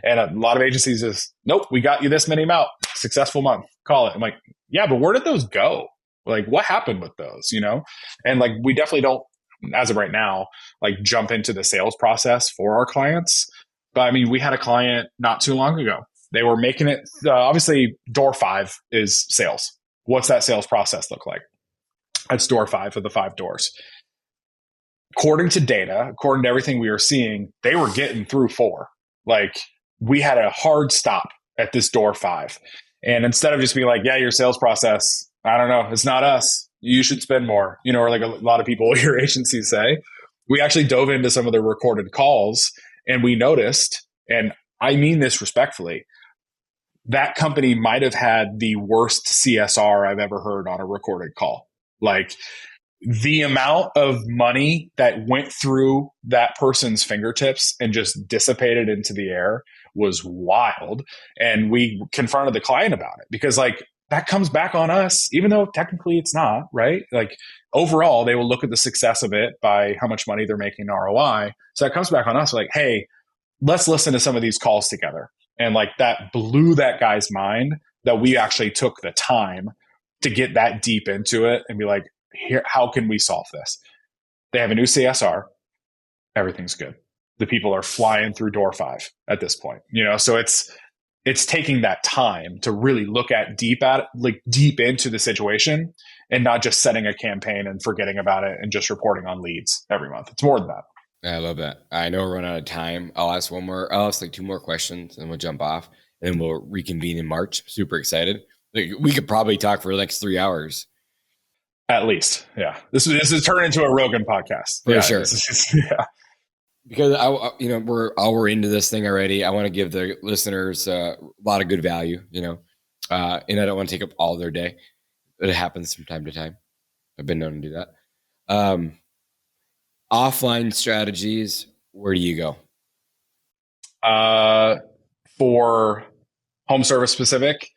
And a lot of agencies just, nope, we got you this many amount, successful month, call it. I'm like, yeah, but where did those go? Like what happened with those, And like, we definitely don't, as of right now, like jump into the sales process for our clients. But I mean, we had a client not too long ago. They were making it, obviously door 5 is sales. What's that sales process look like? That's door 5 of the 5 doors. According to data, according to everything we were seeing, they were getting through 4. Like we had a hard stop at this door 5. And instead of just being like, yeah, your sales process, I don't know, it's not us. You should spend more, or like a lot of people at your agencies say, we actually dove into some of the recorded calls and we noticed, and I mean this respectfully, that company might have had the worst CSR I've ever heard on a recorded call. Like the amount of money that went through that person's fingertips and just dissipated into the air was wild. And we confronted the client about it because like that comes back on us, even though technically it's not, right? Like overall, they will look at the success of it by how much money they're making in ROI. So that comes back on us like, hey, let's listen to some of these calls together. And like that blew that guy's mind that we actually took the time to get that deep into it and be like, here, how can we solve this? They have a new CSR. Everything's good. The people are flying through door 5 at this point, so it's taking that time to really look at deep into the situation and not just setting a campaign and forgetting about it and just reporting on leads every month. It's more than that. I love that. I know we're running out of time. I'll ask like 2 more questions and we'll jump off and then we'll reconvene in March. Super excited. Like we could probably talk for the next 3 hours. At least. Yeah. This is turned into a Rogan podcast. For sure. Yeah. Because we're into this thing already. I want to give the listeners a lot of good value, and I don't want to take up all their day. It happens from time to time. I've been known to do that. Offline strategies, where do you go? For home service specific,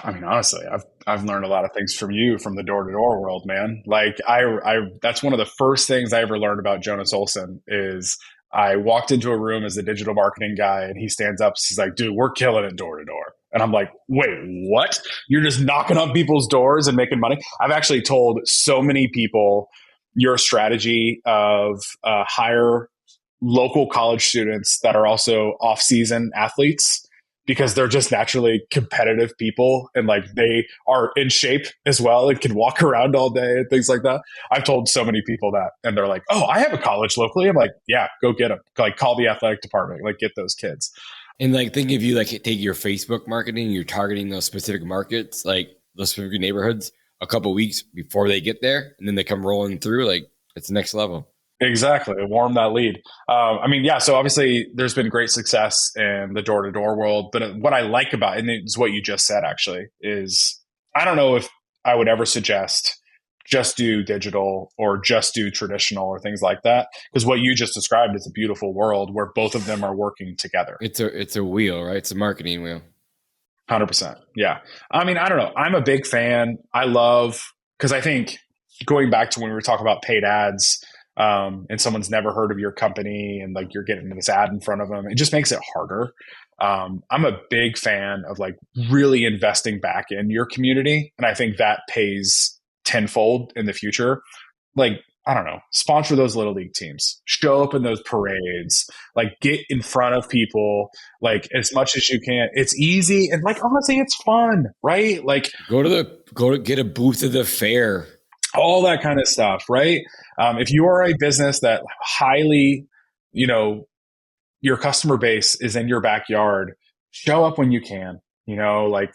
I mean, honestly, I've learned a lot of things from you from the door-to-door world, man. Like I that's one of the first things I ever learned about Jonas Olson is I walked into a room as a digital marketing guy and he stands up, he's like, dude, we're killing it door to door. And I'm like, wait, what? You're just knocking on people's doors and making money? I've actually told so many people your strategy of hire local college students that are also off-season athletes because they're just naturally competitive people and like they are in shape as well and can walk around all day and things like that. I've told so many people that and they're like, oh, I have a college locally. I'm like, yeah, go get them. Like call the athletic department, like get those kids. And like think if you like take your Facebook marketing, you're targeting those specific markets, like those specific neighborhoods a couple of weeks before they get there and then they come rolling through, like it's next level. Exactly. Warm that lead. I mean, yeah. So obviously there's been great success in the door-to-door world, but what I like about it, and it's what you just said actually, is I don't know if I would ever suggest just do digital or just do traditional or things like that. Because what you just described is a beautiful world where both of them are working together. It's a wheel, right? It's a marketing wheel. 100%. Yeah. I mean, I don't know. I'm a big fan. I love, because I think going back to when we were talking about paid ads, and someone's never heard of your company and like you're getting this ad in front of them, it just makes it harder. I'm a big fan of like really investing back in your community. And I think that pays tenfold in the future. Like, I don't know, sponsor those little league teams, show up in those parades, like get in front of people, like as much as you can. It's easy. And like, honestly, it's fun, right? Like go to get a booth at the fair. All that kind of stuff, right? If you are a business that highly, your customer base is in your backyard, show up when you can, like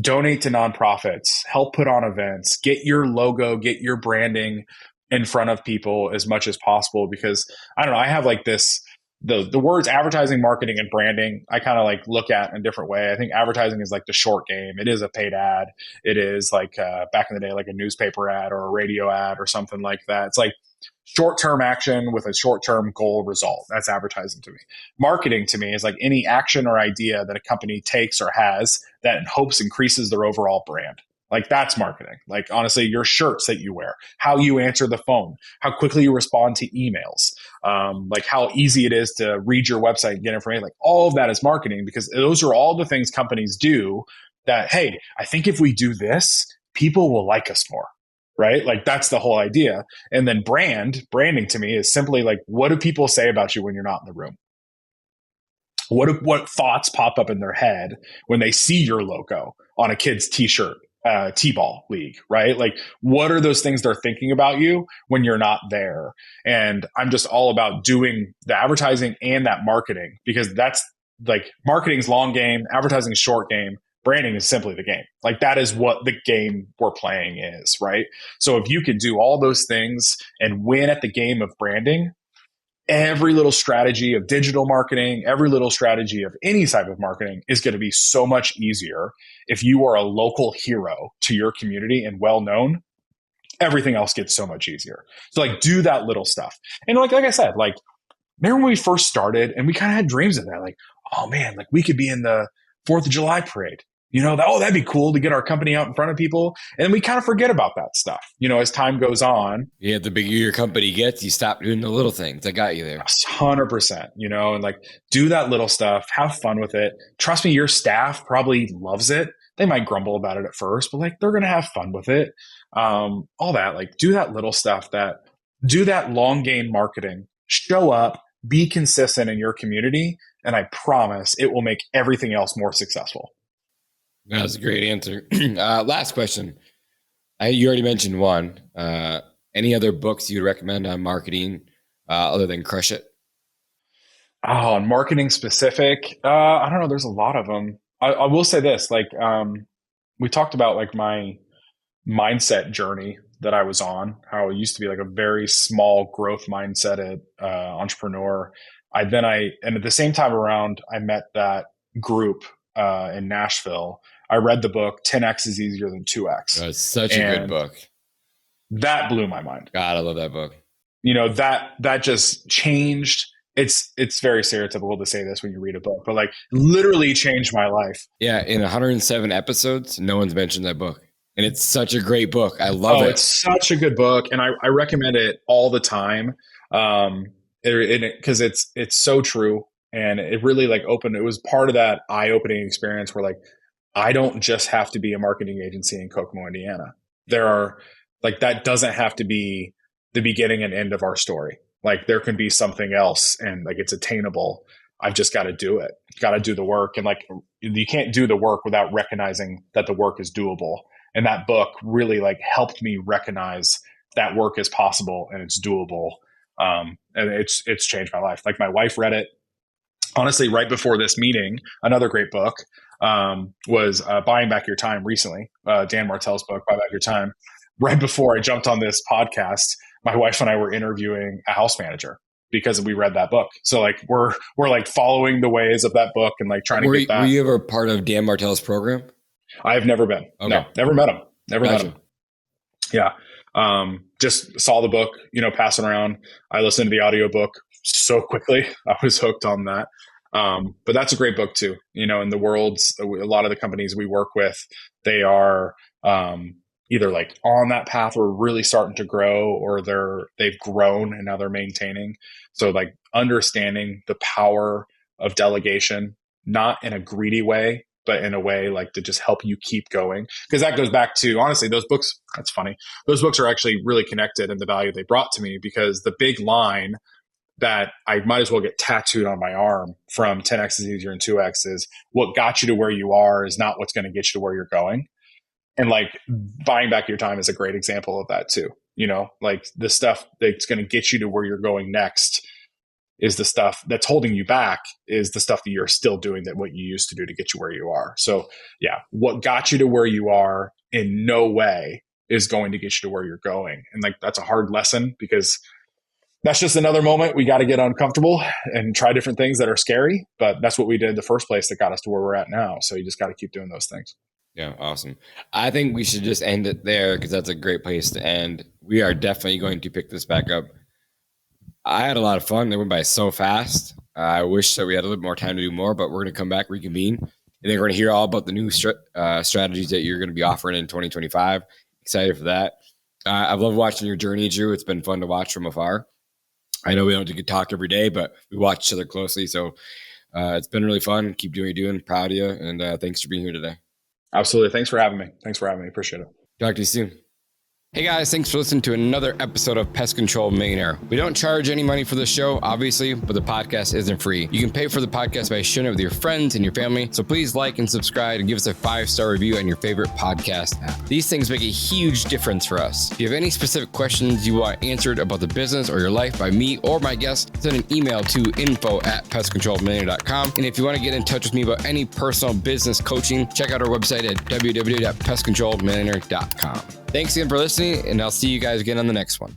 donate to nonprofits, help put on events, get your logo, get your branding in front of people as much as possible. Because I don't know, I have like this, the words advertising, marketing, and branding, I kind of like look at in a different way. I think advertising is like the short game. It is a paid ad. It is like back in the day, like a newspaper ad or a radio ad or something like that. It's like short-term action with a short-term goal result. That's advertising to me. Marketing to me is like any action or idea that a company takes or has that in hopes increases their overall brand. Like that's marketing. Like honestly, your shirts that you wear, how you answer the phone, how quickly you respond to emails, like how easy it is to read your website and get information. Like all of that is marketing because those are all the things companies do that, hey, I think if we do this, people will like us more, right? Like that's the whole idea. And then branding to me is simply like, what do people say about you when you're not in the room? What thoughts pop up in their head when they see your logo on a kid's t-shirt T-ball league, right? Like, what are those things they're thinking about you when you're not there? And I'm just all about doing the advertising and that marketing, because that's like, marketing's long game, advertising is short game, branding is simply the game. Like, that is what the game we're playing is, right? So if you could do all those things and win at the game of branding, every little strategy of digital marketing, every little strategy of any type of marketing is going to be so much easier if you are a local hero to your community and well known. Everything else gets so much easier. So like, do that little stuff. And like I said, like, remember when we first started and we kind of had dreams of that, like, oh man, like we could be in the 4th of July parade. That'd be cool to get our company out in front of people. And then we kind of forget about that stuff, as time goes on. Yeah, the bigger your company gets, you stop doing the little things that got you there. 100%, and like, do that little stuff, have fun with it. Trust me, your staff probably loves it. They might grumble about it at first, but like, they're going to have fun with it. All that, like, do that little stuff, do that long game marketing, show up, be consistent in your community. And I promise it will make everything else more successful. That was a great answer. Last question. You already mentioned one. Any other books you'd recommend on marketing other than Crush It? Oh, on marketing specific? I don't know. There's a lot of them. I will say this, like, we talked about like my mindset journey that I was on, how it used to be like a very small growth mindset entrepreneur. And at the same time around, I met that group in Nashville. I read the book 10X is Easier Than 2X. That's such a good book. That blew my mind. God, I love that book. That just changed. It's very stereotypical to say this when you read a book, but like, literally changed my life. Yeah, in 107 episodes, no one's mentioned that book. And it's such a great book. I love it. It's such a good book. And I recommend it all the time. Because it's so true. And it really like it was part of that eye-opening experience where like, I don't just have to be a marketing agency in Kokomo, Indiana. There are like, that doesn't have to be the beginning and end of our story. Like, there can be something else and like, it's attainable. I've just got to do it. Got to do the work. And like, you can't do the work without recognizing that the work is doable. And that book really like helped me recognize that work is possible and it's doable. And it's changed my life. Like, my wife read it, honestly, right before this meeting. Another great book was Buying Back Your Time recently. Dan Martell's book, Buy Back Your Time. Right before I jumped on this podcast, my wife and I were interviewing a house manager because we read that book. So like, we're like following the ways of that book and like trying to get that. Were you ever part of Dan Martell's program? I have never been. Okay. No, never met him. Met him. Yeah. Just saw the book, passing around. I listened to the audiobook so quickly. I was hooked on that. But that's a great book too. In the worlds, a lot of the companies we work with, they are, either like on that path or really starting to grow, or they've grown and now they're maintaining. So like, understanding the power of delegation, not in a greedy way, but in a way like to just help you keep going. Because that goes back to, honestly, those books, that's funny. Those books are actually really connected in the value they brought to me, because the big line that I might as well get tattooed on my arm from 10X is Easier Than 2X is, what got you to where you are is not what's going to get you to where you're going. And like, Buying Back Your Time is a great example of that too. Like, the stuff that's going to get you to where you're going next is the stuff that's holding you back, is the stuff that you're still doing, that what you used to do to get you where you are. So yeah, what got you to where you are in no way is going to get you to where you're going. And like, that's a hard lesson, because that's just another moment we got to get uncomfortable and try different things that are scary. But that's what we did in the first place that got us to where we're at now. So you just got to keep doing those things. Yeah, awesome. I think we should just end it there, because that's a great place to end. We are definitely going to pick this back up. I had a lot of fun. They went by so fast. I wish that we had a little more time to do more, but we're going to come back, reconvene, and then we're going to hear all about the new strategies that you're going to be offering in 2025. Excited for that. I've loved watching your journey, Drew. It's been fun to watch from afar. I know we don't get to talk every day, but we watch each other closely. So it's been really fun. Keep doing what you're doing. Proud of you. And thanks for being here today. Absolutely. Thanks for having me. Appreciate it. Talk to you soon. Hey guys, thanks for listening to another episode of Pest Control Millionaire. We don't charge any money for the show, obviously, but the podcast isn't free. You can pay for the podcast by sharing it with your friends and your family, so please like and subscribe and give us a 5-star review on your favorite podcast app. These things make a huge difference for us. If you have any specific questions you want answered about the business or your life by me or my guests, send an email to info@pestcontrolmillionaire.com. And if you want to get in touch with me about any personal business coaching, check out our website at www.pestcontrolmillionaire.com. Thanks again for listening, and I'll see you guys again on the next one.